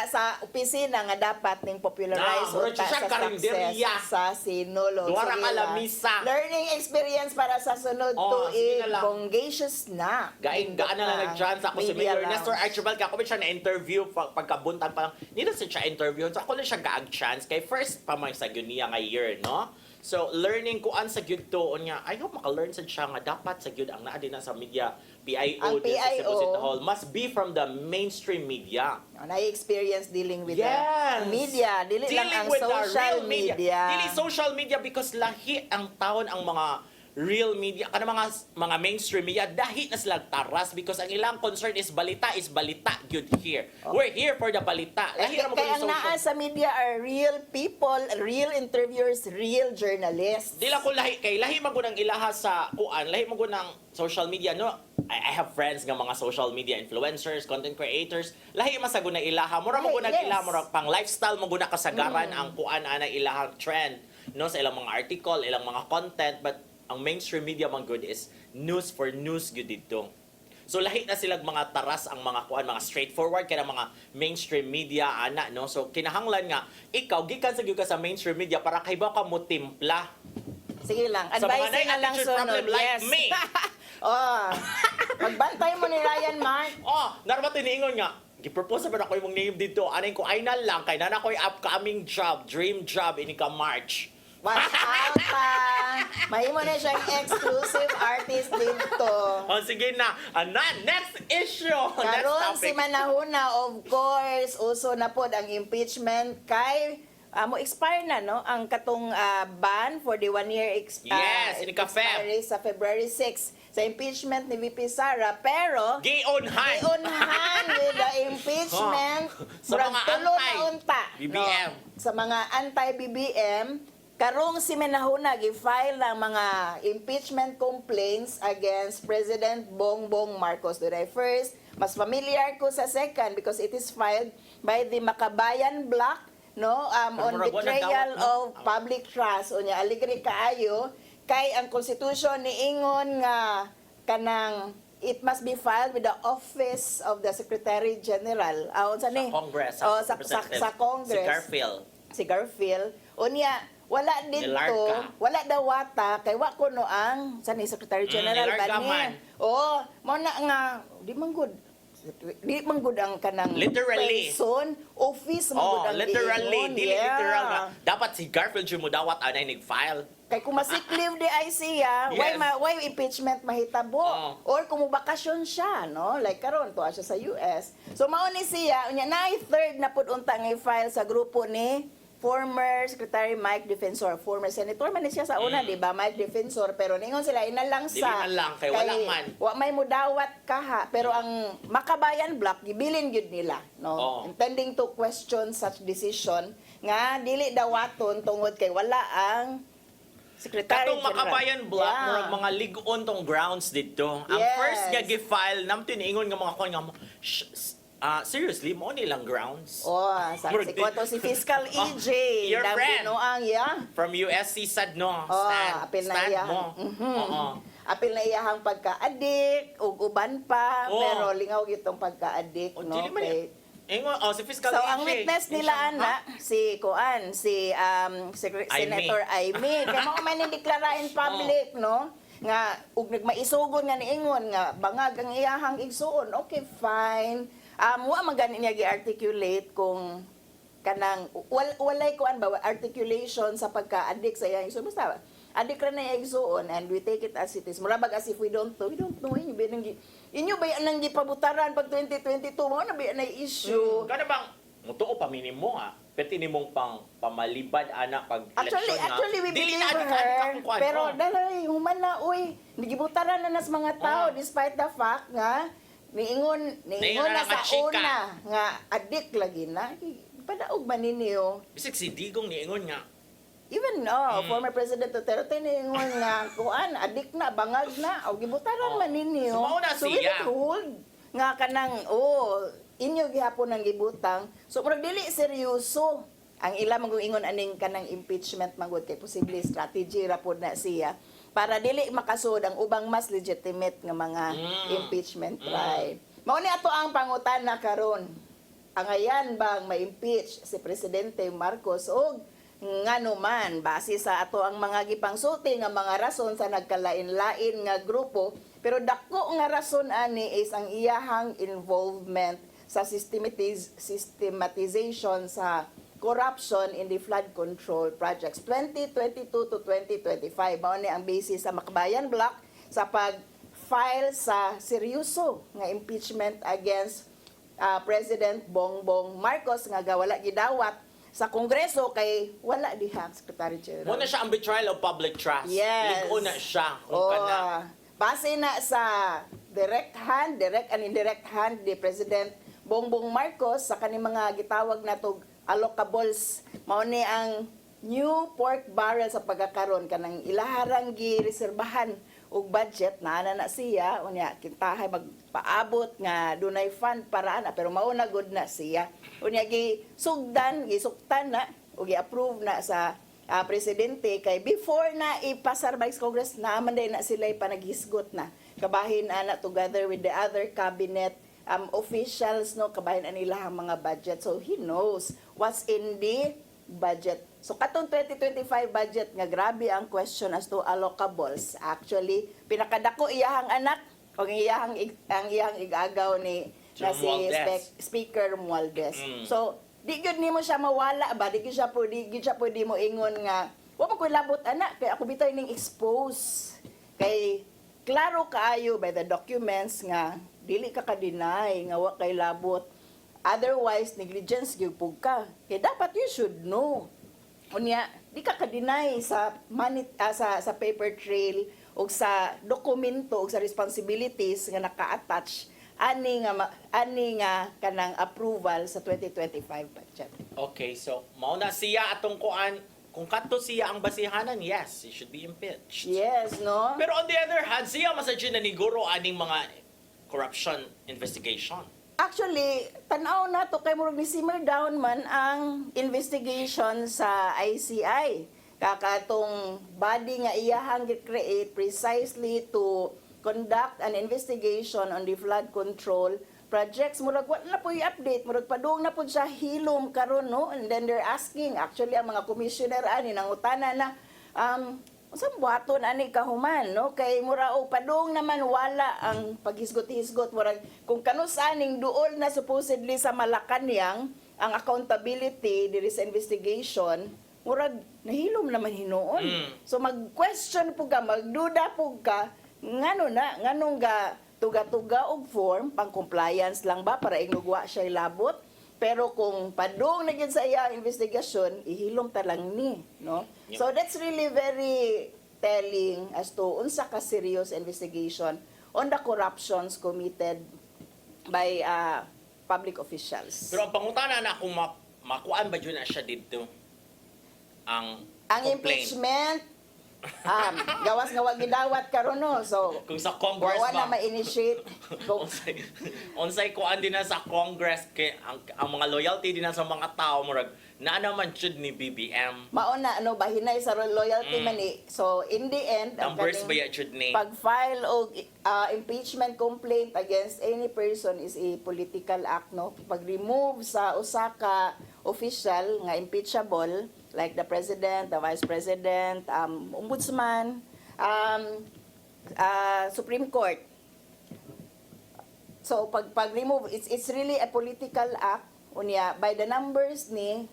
S4: sa opisina nga dapat ning popularize
S3: murag siya
S4: sa
S3: karinderya.
S4: success sa sinulog.
S3: Duwara
S4: Sige
S3: ka
S4: lang.
S3: lamisa.
S4: Learning experience para sa sunod
S3: sige
S4: tuig.
S3: na lang.
S4: Bongacious na.
S3: Gaan na lang nag-chance ako si
S4: Media
S3: Mayor
S4: lounge.
S3: Nestor Archibald. Ako ba siya na-interview pagkabuntag pa lang. Nito siya interview. So ako lang siya gaag-chance. Kay first pa man sa Gunia nga year, no? So, learning kuan sa gyud to niya. I hope maka-learn sa siya nga dapat sa gyud ang naa din na sa media PIO
S4: Ang
S3: din sa Cebu
S4: PIO.
S3: City Hall must be from the mainstream media.
S4: Na-experience dealing with
S3: Yes.
S4: the media. Dili lang ang
S3: with the
S4: social
S3: real
S4: media.
S3: Dili social media because lahi ang taon ang mga real media, kana mga mainstream media, dahi na sila taras because ang ilang concern is balita gyud here. We're here for the balita. Lahi ra mo
S4: Kaya
S3: gud
S4: ang naa
S3: social.
S4: sa media are real people, real interviewers, real journalists.
S3: Dila ko lahi kay lahi magud ang ilaha sa kuan, lahi magud ang social media no. I have friends nga mga social media influencers, content creators. Lahi masagod na ilaha. Mura mo gud
S4: Yes.
S3: ilaha, mura pang lifestyle mo gud kasagaran ang kuan ana ilahang trend no sa ilang mga article, ilang mga content, but ang mainstream media man good is news for news good dito. So lahi na sila mga taras ang mga kuan, mga straightforward kaya mga mainstream media ana no. So kinahanglan nga ikaw gikan sa gyud ka sa mainstream media para kay ba ka mo timpla.
S4: Sige lang,
S3: Sa mga
S4: advice na lang
S3: attitude
S4: sunod.
S3: problem like
S4: Yes.
S3: me.
S4: Magbantay mo ni Ryan Mark.
S3: Narma tiniingon nga. Gipropose ba na ko yung name dito? Anong ko ay na lang kay na ko upcoming job, dream job ini ka March.
S4: Watch out pa. Mahimo na siyang exclusive artist dito.
S3: Sige na. Next issue. Next
S4: Karon
S3: topic.
S4: si Manahuna, of course, uso na pod ang impeachment kay mo expire na no ang katong ban for the 1 year
S3: Yes, ini ka Feb.
S4: expiry sa February 6 sa impeachment ni VP Sara, pero
S3: Gionhan.
S4: with the impeachment
S3: Sa
S4: murag
S3: mga
S4: tulo na unta,
S3: anti-BBM.
S4: no? Sa mga anti-BBM, karong si Manahuna gi-file ng mga impeachment complaints against President Bongbong Marcos. Did I first? Mas familiar ko sa second because it is filed by the Makabayan Bloc, no, on
S3: murag wala
S4: betrayal
S3: dawat, no?
S4: of public trust. Unya aligri kaayo kay ang konstitusyon niingon nga kanang it must be filed with the office of the Secretary General. Unsa ni?
S3: Congress.
S4: Sa Congress. Si Garfield. Unya wala dito,
S3: Nilarga.
S4: wala dawata kay wa kuno ang sa ni Secretary General
S3: nilarga man.
S4: mo na nga di man gud ang kanang
S3: Literally.
S4: person, office mo gud ang
S3: literally.
S4: giingon.
S3: Dili
S4: Yeah.
S3: literal nga. Dapat si Garfield yung mudawat anay nag-file.
S4: Kay kung masick leave di ay siya,
S3: Yes.
S4: why impeachment mahitabo?
S3: Oo.
S4: Or kung mubakasyon siya, no? Like karon to siya sa US. So mao ni siya, unya na third na pud unta nga i-file sa grupo ni former Secretary Mike Defensor, former senator man ni siya sa una, di ba? Mike Defensor, pero ningon sila inalang
S3: Dili
S4: sa
S3: na lang, kay wala man.
S4: Wa may mudawat kaha, pero ang Makabayan Bloc gibilin gyud nila, no?
S3: Oo.
S4: Intending to question such decision nga dili dawaton tungod kay wala ang Secretary
S3: Katong
S4: General.
S3: Makabayan Block,
S4: Yeah.
S3: murag mga ligon tong grounds dito. Ang
S4: Yes.
S3: first nga gi-file, nam tiniingon nga mga kon nga mo, seriously, mo nilang grounds?
S4: Sa
S3: Murag
S4: si Koto si Fiscal EJ.
S3: your
S4: Dang
S3: friend.
S4: Binoang, yeah.
S3: From USC sad no,
S4: Apil na
S3: stand
S4: iya.
S3: mo. Oo.
S4: apil na iyahang pagka-addict ug uban pa,
S3: Oo.
S4: pero lingaw gitong pagka-addict,
S3: O,
S4: no?
S3: dili man
S4: Kay-
S3: si Fiscal
S4: So
S3: AJ.
S4: ang witness nila ana si Senator Aimee kay mao man deklara in public no nga ug nagmaisugon nga niingon nga bangag ang iyahang igsuon. Okay, fine. Wa man gani niya gi-articulate kung kanang walay kuan ba articulation sa pagka-addict sa iyang igsuon. Basta addict ra na iyang igsuon and we take it as it is. Mura bag as if we don't know inyo ba yan ang gipabutaran pag 2022 mo na ba yan ay issue.
S3: Kada bang mutuo pa minimo nga. Pwede nimong pamalibad ana pag election
S4: Actually, we believe her. Pero dahil human na, uy, nagibutaran na nas mga tao despite the fact nga, niingon na sa una nga addict lagi na. Padaog man ninyo.
S3: Bisig si Digong niingon nga.
S4: Even former President Duterte niingon nga, kuan, addict na, bangag na, o gibutaran man ninyo.
S3: So, mauna
S4: So we
S3: siya.
S4: don't hold nga kanang, inyo gihapon ng gibutang. So murag dili seryoso ang ila mag-ingon aning kanang impeachment manggod kay posible strategy ra pod na siya para dili makasud ang ubang mas legitimate nga mga impeachment trial. Mao ni ato ang pangutana karon. Angayan bang ma-impeach si Presidente Marcos o ngano man base sa ato ang mga gipangsulti nga mga rason sa nagkalain-lain nga grupo, pero dako nga rason ani is ang iyahang involvement sa systematization sa corruption in the flood control projects 2022 to 2025. Mao ni ang basis sa Makbayan Block sa pag-file sa seryoso nga impeachment against President Bongbong Marcos nga wala gidawat sa Kongreso kay wala diha Secretary General.
S3: Muna siya ang betrayal of public trust.
S4: Yes.
S3: Ligo na siya kung kana.
S4: Base na sa direct and indirect hand ni President Bongbong Marcos sa kaning mga gitawag natog allocables. Mao ni ang new pork barrel sa pagkakaroon kanang ilaharang gireserbahan og budget na ana na siya unya kintahay magpaabot nga dunay fund para ana pero mao na gud na siya unya gisuktan na o gi-approve na sa presidente kay before na ipasar by Congress na man na sila panaghisgot na kabahin ana together with the other cabinet officials no kabahin nila ang mga budget so he knows what's in the budget. So katong 2025 budget nga grabe ang question as to allocables. Actually, pinakadako iyahang anak o ang iyahang igagaw ni na si Speaker Romualdez. So di gyud nimo siya mawala ba? Di gyud siya pwede mo ingon nga wa man koy labot anak kay ako bitaw ning expose. Kay klaro kaayo by the documents nga dili ka ka-deny nga wa kay labot. Otherwise, negligence gyud pug ka. Kaya dapat you should know. Unya, di ka ka-deny sa sa paper trail o sa dokumento o sa responsibilities nga naka-attach ani nga kanang approval sa 2025 budget.
S3: Okay, so mauna siya atong kuan kung kadto siya ang basihanan, yes, he should be impeached.
S4: Yes, no?
S3: Pero on the other hand, siya masadyo na niguro aning mga corruption investigation.
S4: Actually, tanaw na to kay murag ni simmer down man ang investigation sa ICI. Kakatong body nga iyahang gi-create precisely to conduct an investigation on the flood control projects. Murag wala na po i-update, murag padung na po siya hilom karon no. And then they're asking, actually ang mga commissioner ani nangutana na usang buhaton ani kahuman no kay mura og padung naman wala ang paghisgot-hisgot murag kung kanusaning duol na supposedly sa Malacañang ang accountability diri sa investigation murag nahilom naman hinuon. So mag-question po ka, magduda po ka nganong ga tuga-tuga og form pang compliance lang ba para ignugwa siya labot. Pero kung padung na gyud sa iya investigasyon, ihilom ta lang ni, no? Yep. So that's really very telling as to unsa ka serious investigation on the corruptions committed by public officials.
S3: Pero ang pangutana na kung makuan ba yun na siya dito ang
S4: impeachment gawas nga wag gidawat karon no. So
S3: kung sa Congress
S4: ba na ma-initiate
S3: unsay kuan din na sa Congress kay ang mga loyalty din na sa mga tao murag na naman jud ni BBM.
S4: Mauna bahinay sa loyalty man ni. So in the end, ang
S3: Numbers ba
S4: kaning
S3: ya jud ni?
S4: pag-file og impeachment complaint against any person is a political act, no? Pag-remove sa usa ka official nga impeachable like the president, the vice president, ombudsman, Supreme Court. So pag-remove, it's really a political act unya by the numbers ni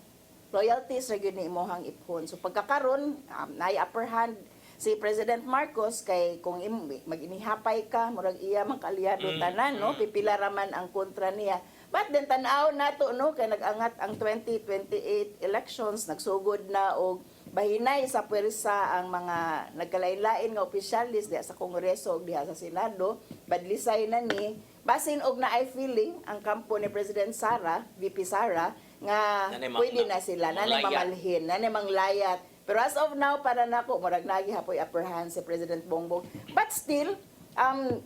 S4: loyalties ra gyud ni imong iphon. So pagkakaron naay upper hand si President Marcos kay kung mag-inihapay ka murag iya man kaalyado tanan, no, pipila ra man ang kontra niya. But then tan-aw nato, no, kay nag-angat ang 2028 elections, nagsugod na og bahinay sa pwersa ang mga nagkalain-lain nga opisyalis diha sa Kongreso ug diha sa Senado, badlisay na ni basin og naay feeling ang kampo ni President Sara, VP Sara, nga pwede na sila, nanay mamalhin, nanay manglayat. Pero as of now, para nako, murag nagihapoy upper hand si President Bongbong. But still,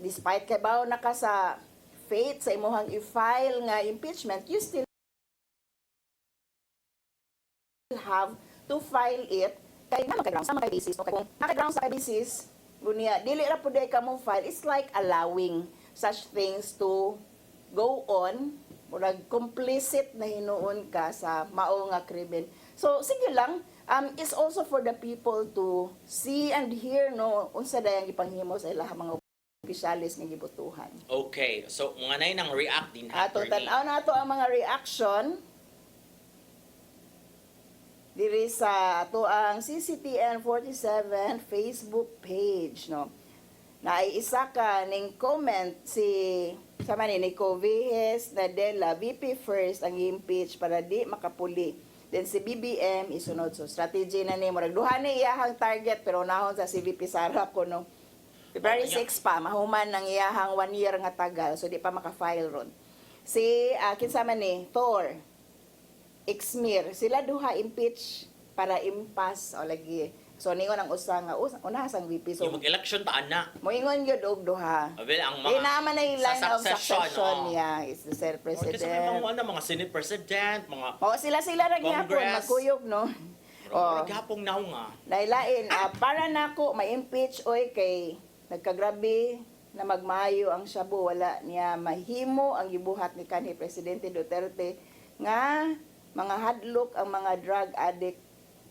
S4: despite kay bawo na ka sa faith sa imuhang i-file nga impeachment, you still have to file it kay nakaground sa mga basis. Kung nakaground sa basis, gunya, dili ra pud ka mo file, it's like allowing such things to go on, murag complicit na hinuon ka sa mao nga krimen. So sige lang, it's also for the people to see and hear, no, unsa dayang gipanghimo sa ilang mga opisyalis nga gibutuhan.
S3: Okay, so mga nay nang react din
S4: Ato tan-aw na ato ang mga reaction diri sa ato ang CCTN 47 Facebook page, no. Naiisa ka ning comment si sama ni Nico Vihes Nadella, VP first ang impeach para di makapuli. Then si BBM isunod. So strategy na ni murag duha ni iyahang target pero nahon sa si VP Sara ko, no. February 6 pa mahuman ng iyahang 1 year nga tagal, so di pa maka-file ron. Si kinsa man ni Thor Exmir, sila duha impeach para impas o lagi. So ningon ang usa nga unahasang VP, so
S3: yung mag-election ta ana.
S4: moingon gyud og duha.
S3: Abil ang mga
S4: naman na yung line of succession niya is the Sir
S3: Kasi may
S4: President.
S3: mga Senate President, mga
S4: Sila ra gyapon
S3: Congress.
S4: magkuyog, no.
S3: oh. Gapong naw nga.
S4: Dailain para nako ma-impeach oy kay nagkagrabe na magmayo ang shabu, wala niya mahimo ang gibuhat ni kanhi Presidente Duterte nga mga hadlok ang mga drug addict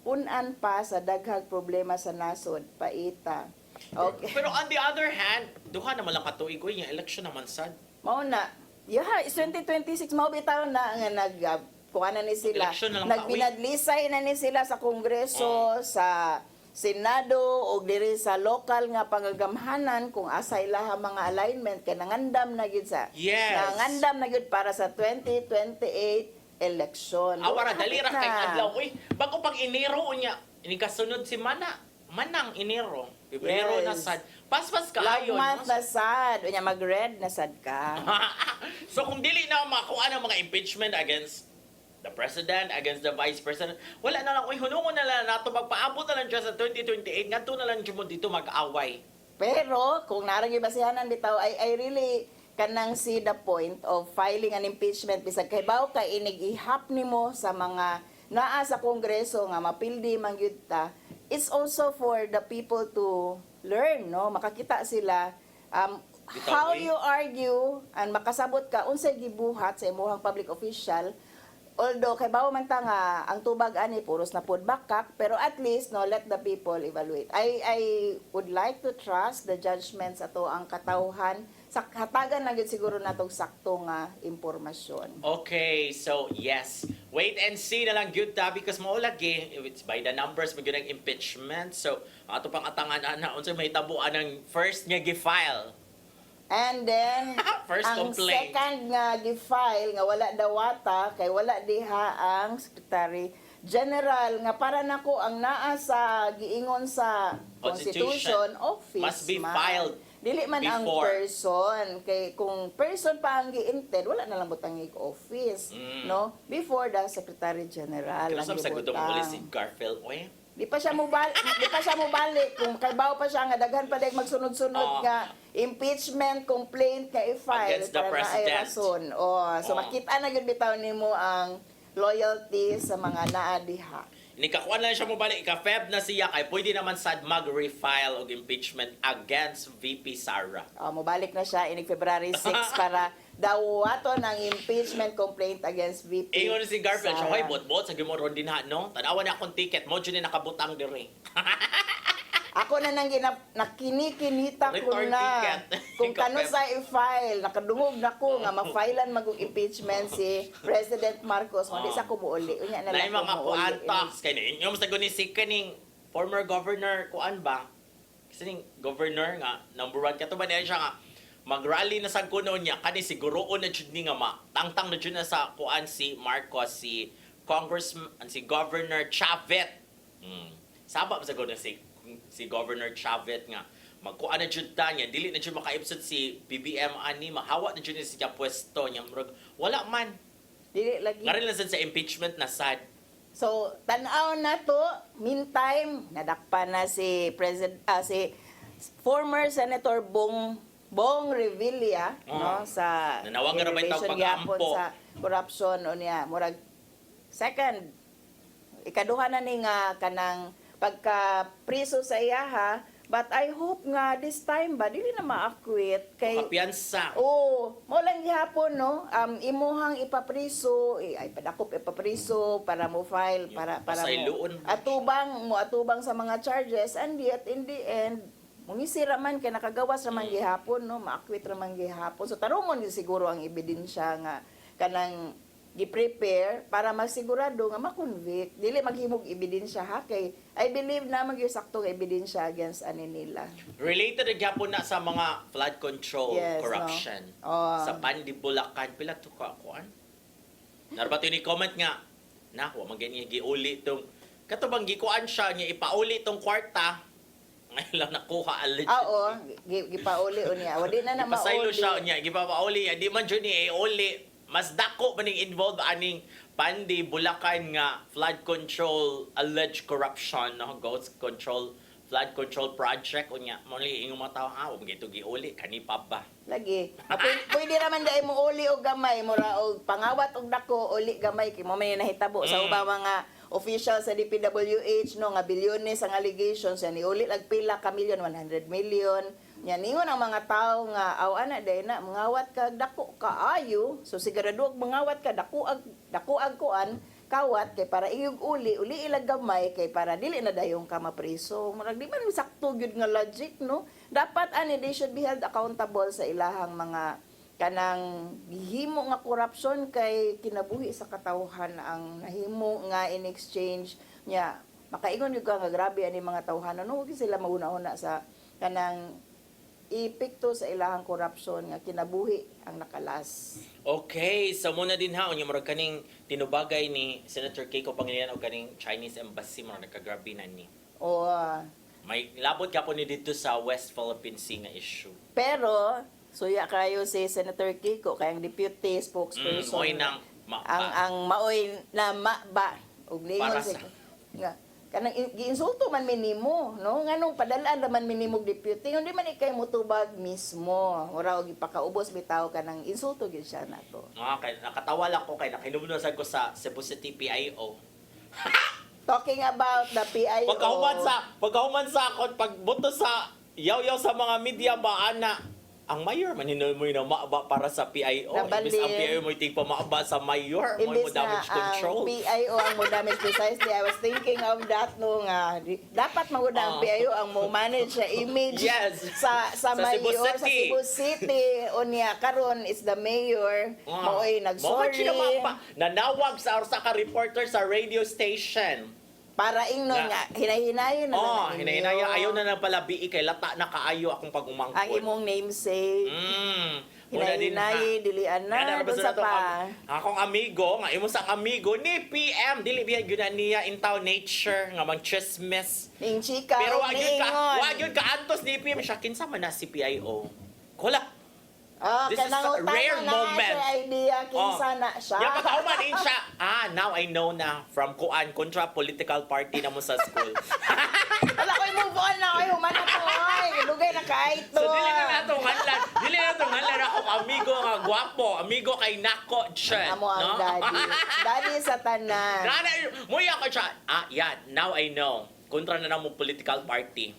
S4: punan pa sa daghang problema sa nasod, paita. Okay.
S3: Pero on the other hand, duha naman lang katuig yung election naman sad.
S4: Mao na. Yeah, is 2026 mao bitaw na nga kuhanan ni sila.
S3: Election na lang
S4: Nagbinadlisay na ni sila sa Kongreso, sa Senado o diri sa local nga pangagamhanan kung asa ilaha mga alignment kay nangandam na gyud sa.
S3: Yes.
S4: Nangandam na gyud para sa 2028 election.
S3: Awara dali ra kay adlaw uy. Bago pag Enero unya, ini kasunod si Manang Enero. Pebrero na sad. Paspas ka
S4: Love
S3: ayon.
S4: month na sad. Unya mag-red na sad ka.
S3: So kung dili na makuha ng mga impeachment against the president, against the vice president, wala na lang, uy, hunungon na lang nato, magpaabot na lang dyan sa 2028, nga na lang dyan mo dito mag-away.
S4: Pero, kung narang basihanan bitaw, I really kanang see the point of filing an impeachment bisag kay baw kay inig ihap nimo sa mga naa sa Kongreso nga mapildi man gyud ta. It's also for the people to learn, no, makakita sila how you argue and makasabot ka unsay gibuhat sa imong public official. Although kay bawo man ta nga ang tubag ani puros na pud bakak, pero at least no, let the people evaluate. I would like to trust the judgments ato ang katawhan sa hatagan na gyud siguro natong sakto nga impormasyon.
S3: Okay, so yes. Wait and see na lang gyud ta because mao lagi if it's by the numbers mo gyud ang impeachment. So ato pang atangan ana unsay may tabuan ng first nga gi-file.
S4: And then
S3: First
S4: ang
S3: complaint.
S4: second nga gi-file nga wala dawata kay wala diha ang Secretary General nga para nako ang naa sa giingon sa Constitution Office
S3: must be
S4: man.
S3: filed
S4: Dili man ang
S3: before.
S4: person kay kung person pa ang gi-intend wala na lang butang office, no, before the Secretary General
S3: Pero
S4: ang
S3: sa sagot mo ulit si
S4: gibutang.
S3: Garfield, oy.
S4: Di pa siya mobalik kung kaybaw pa siya nga daghan pa dayong magsunod-sunod nga impeachment complaint nga i-file
S3: Against the
S4: para na ay
S3: president.
S4: rason. So makita na gyud bitaw nimo ang loyalty sa mga naa diha.
S3: Nikakuan lang siya mo balik, ika-Feb na siya kay pwede naman sad mag-refile og impeachment against VP Sara.
S4: Mobalik na siya inig February 6 para dawaton ang impeachment complaint against VP.
S3: Ingon si Garfield, siya,
S4: Sara.
S3: hoy, bot-bot, sa gimoron din ha, no? Tanawan na akong ticket, mo dyan nakabutang diri.
S4: Ako na nang nakinikinita ko
S3: Return
S4: na
S3: ticket.
S4: kung kano sa i-file, nakadungog na ko nga ma-filean mag-impeachment si President Marcos. Hindi sa kumuuli. Unya na
S3: Na
S4: lang
S3: yung mga
S4: kumuuli.
S3: kuantox, kaya ninyo, mas naguni si kaning former governor, kuan ba? Kasi ning governor nga, number 1, kato ba niya siya nga, mag-rally na sa kuno niya, kani siguroon na jud ni nga tangtang na jud na sa kuan si Marcos, si Congressman, si Governor Chavez. Sabab sa kuno si Governor Chavez nga magkuan na jud ta niya, dili na jud makaibsod si BBM ani, mahawa na jud ni siya pwesto niya, murag wala man.
S4: Dili lagi.
S3: Ngayon lang sad sa impeachment na sad.
S4: So, tanaw na to, meantime, nadakpan na si si former Senator Bong Revilla, no, sa
S3: Nanawagan na ba itong
S4: elevation
S3: pag-aampo?
S4: gyapon sa corruption o niya. Murag, second, ikaduha na ni nga kanang pagka-priso sa iyaha, but I hope nga this time ba, dili na ma-acquit kay...
S3: Kapiyansa.
S4: Mo lang gihapon, no? Imuhang ipapriso, ay padakop ipapriso para mo file, para
S3: Pasayloon.
S4: mo atubang sa mga charges, and yet in the end, mungisi raman kay nakagawas raman gihapon, no? Ma-acquit raman gihapon. So tarungon din siguro ang ebidensya nga kanang gi-prepare para masigurado nga ma-convict. Dili maghimog ebidensya ha kay I believe na magyusaktong ebidensya against ani nila.
S3: Related na gyapon na sa mga flood control,
S4: Yes,
S3: corruption.
S4: no?
S3: Sa Pandi, Bulacan, pila to kuan. Narbato ni comment nga, wa man ganyan giuli tong katubang gikuan siya niya ipauli tong kwarta. Ngayon lang nakuha allegedly.
S4: Oo, gipauli unya. Wadi na na
S3: Pasaylo
S4: mauli.
S3: siya niya, gipapauli, di man jud ni iuli. Mas dako ba ning involved aning Pandi, Bulacan nga flood control alleged corruption, no? Ghost control flood control project unya mo li ingong mga tawo wa gito giuli kani pa ba.
S4: Lagi. Pwede raman dai mo uli og gamay, mura og pangawat og dako uli gamay kay mo may nahitabo sa ubang mga official sa DPWH, no, nga bilyones ang allegations yan iuli lag pila ka million, 100 million. Yan ingon ang mga tao nga aw ana day na mangawat kag dako kaayo, so sigurado mangawat ka dako ag kuan kawat kay para iyog uli ilag gamay kay para dili na dayong ka mapriso. Murag di man sakto gyud nga logic, no? Dapat ani they should be held accountable sa ilahang mga kanang gihimo nga corruption kay kinabuhi sa katawhan ang nahimo nga in exchange nya. Makaingon gyud ka nga grabe ani mga tawhanon, no? Huwag sila mauna-una sa kanang epekto sa ilahang korupsyon nga kinabuhi ang nakalas.
S3: Okay, so muna din ha unya murag kaning tinubagay ni Senator Keiko Pangilinan og kaning Chinese embassy mo nagkagrabe na ni.
S4: O
S3: May labot ka po ni dito sa West Philippine Sea nga issue.
S4: pero suya kayo si Senator Kiko kay ang deputy spokesperson.
S3: Moy nang
S4: ang maoy na ba ug lingon
S3: Para
S4: si
S3: sa-
S4: nga kanang giinsulto man minimo, no? Nganong padalaan naman minimog deputy, hindi man ikay mutubag mismo. Ora og ipakaubos bitaw kanang insulto gyud siya nato.
S3: kay nakatawa lang ko kay nakinubnusan ko sa Cebu City PIO.
S4: Talking about the PIO.
S3: Pagkahuman sa akon pagbuto sa yaw-yaw sa mga media ba ana ang mayor maninol mo na maaba para sa PIO.
S4: Nabalin.
S3: Imbis ang PIO mo tig pa maaba sa mayor, mo
S4: Imbis
S3: damage
S4: na
S3: control.
S4: ang PIO ang mo damage precisely. I was thinking of that no nga. Dapat maguna ang PIO ang mo manage sa image
S3: Yes.
S4: sa
S3: Sa
S4: mayor
S3: Cebu
S4: sa
S3: City.
S4: Cebu City. Unya karon is the mayor. Mo'y nagsorry.
S3: Nanawag sa ka reporter sa radio station.
S4: Para ingnon nga hinay-hinayon na lang ninyo.
S3: Hinay-hinaya. Ayaw na lang pala bii kay lata na kaayo akong pagumangkot.
S4: Ang imong namesake.
S3: Muna din ha.
S4: Hinay-hinayi, dilian na, doon sa pa.
S3: Akong amigo, nga imo sa amigo ni PM, dili biya gyud niya in town nature nga mang chismis.
S4: Ning chika,
S3: Pero
S4: og niingon.
S3: wag yun ka antos ni PM siya kinsa man na si PIO. Kula. This is a
S4: kanang
S3: rare
S4: utang na
S3: moment.
S4: siya idea kinsa na siya.
S3: Ya pagkauman din siya. Now I know na from kuan kontra political party na mo sa school.
S4: Wala ko imong move on na kayo. Human na to. Ay, lugay na kahit to.
S3: So, dili na natong hanlan. Dili na natong hanlan akong amigo nga gwapo. Amigo kay Nako Chen.
S4: Amo ang daddy. Daddy sa tanan.
S3: Muya ko siya. Yeah, now I know. Kontra na mo political party.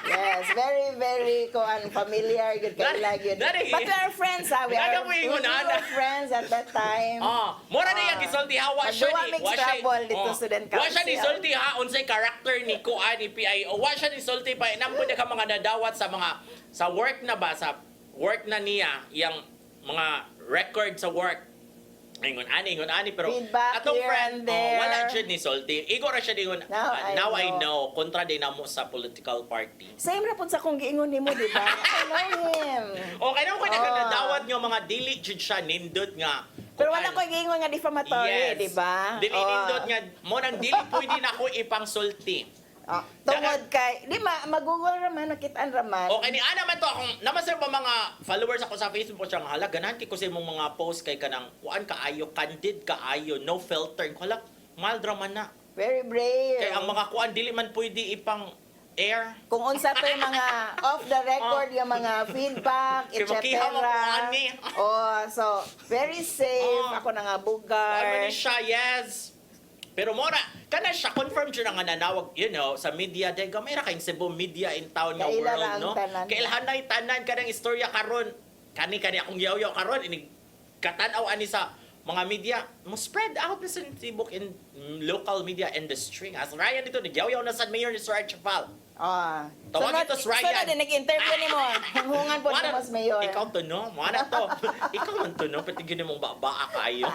S4: Yes, very, very familiar. Good kay lagi.
S3: Dari.
S4: But we are friends, ha? We were friends at that time.
S3: Mora na yung gisulti ha. Wa siya
S4: Magduwa mix trouble dito student council.
S3: Wa siya ni sulti ha. Unsay character ni Kuan ni PIO. Wa siya ni sulti pa. Nampo na ka mga nadawat sa work na ba? Sa work na niya. Yang mga record sa work. Ingon ani pero
S4: feedback
S3: atong
S4: here
S3: friend
S4: and there.
S3: Wala jud ni sulti. Igo ra siya dingon. Now I know. Kontra din namo sa political party.
S4: Same ra pud sa kung giingon nimo, di ba? I know him.
S3: Okay na ko nadawat nga mga dili jud siya nindot nga.
S4: Pero wala ko giingon nga defamatory, di ba?
S3: Dili nindot nga mo nang dili pwede na ko ipangsulti.
S4: Tungod kay, di magugol raman, nakitaan raman.
S3: Okay, ni ana man to akong namasir pa mga followers ako sa Facebook po siya nga hala ganahan kay ko sa imong mga post kay kanang kuan kaayo, candid kaayo, no filter. Hala, mild raman na.
S4: Very brave.
S3: Kay ang mga kuan dili man pwede ipang air.
S4: Kung unsa to yung mga off the record, yung mga feedback,
S3: Kay
S4: etc.
S3: makihaw mo ani.
S4: So, very safe. Ako na nga bugar.
S3: Ano ni siya, yes. Pero mora, kana siya, confirm siya nga nanawag, sa media, dahil gamay ra kayong Cebu media in town nga
S4: Kaila ra
S3: world,
S4: ang
S3: no?
S4: tanan.
S3: Kailhanay tanan ka ng istorya karon. Kani akong yaw-yaw karon, katanaw ani sa mga media, mo spread out na sa Cebu in local media industry. As Ryan dito, nagyaw-yaw na sa mayor ni Sir Archibald. Tawag ito si Ryan.
S4: Sunod din, nag-interview ni mo. Hungan po na mas mayor.
S3: Ikaw to, no? Mana to? Ikaw man to, no? Pati gini mong baa kayo.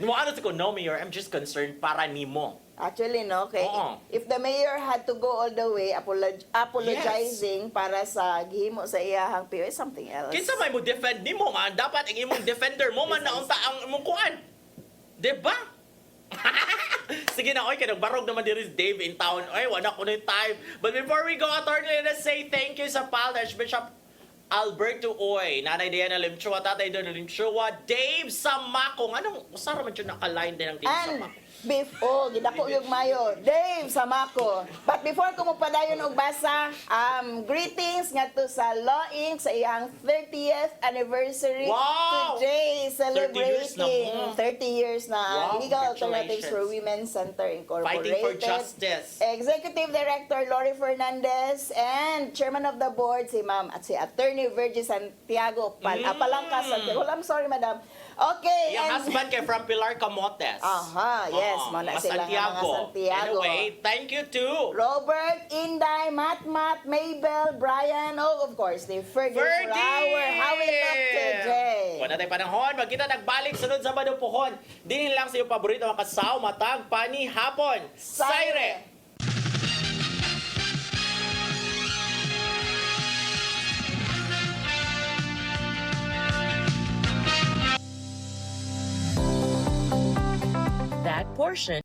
S3: Ano ko, no, Mayor, I'm just concerned para nimo.
S4: Actually, no, okay. If the mayor had to go all the way apologizing para sa gihimo sa iyahang PO, is something else.
S3: Kinsa may mo defend nimo nga, dapat ang imong defender mo man naunta ang imong kuan. Diba? Sige na, oy, kaya nagbarog naman diri si Dave in town. Oy, wala ko na yung time. But before we go, attorney, let's say thank you sa pal, Archbishop Alberto Oy, Nanay Diana Limchua, Tatay Don Limchua, Dave Samako. Anong usara man siya naka-line din ng Dave Samako?
S4: Gidako yung mayo, Dave Samako. But before ko magpadayon og basa, greetings ngadto sa Law Inc. sa iyang 30th anniversary.
S3: Wow!
S4: Today, celebrating 30 years na
S3: Wow,
S4: Legal Alternatives
S3: congratulations.
S4: for Women Center Incorporated.
S3: Fighting for justice.
S4: Executive Director Lori Fernandez and Chairman of the Board si Ma'am at si Attorney Virgie Santiago Palangka Santiago. I'm sorry, Madam. Okay.
S3: Yung husband kay from Pilar Camotes.
S4: Yes, muna
S3: mga
S4: sila nga mga Santiago.
S3: Anyway, thank you to
S4: Robert, Inday, Matt, Maybell, Brian, of course, the Fergie for our How We Look Today.
S3: Wala tayo panahon. Magkita nagbalik sunod sa Badupuhon. Din lang sa iyong paborito mga kasaw, matag, pani, hapon. SAYRI!
S7: That portion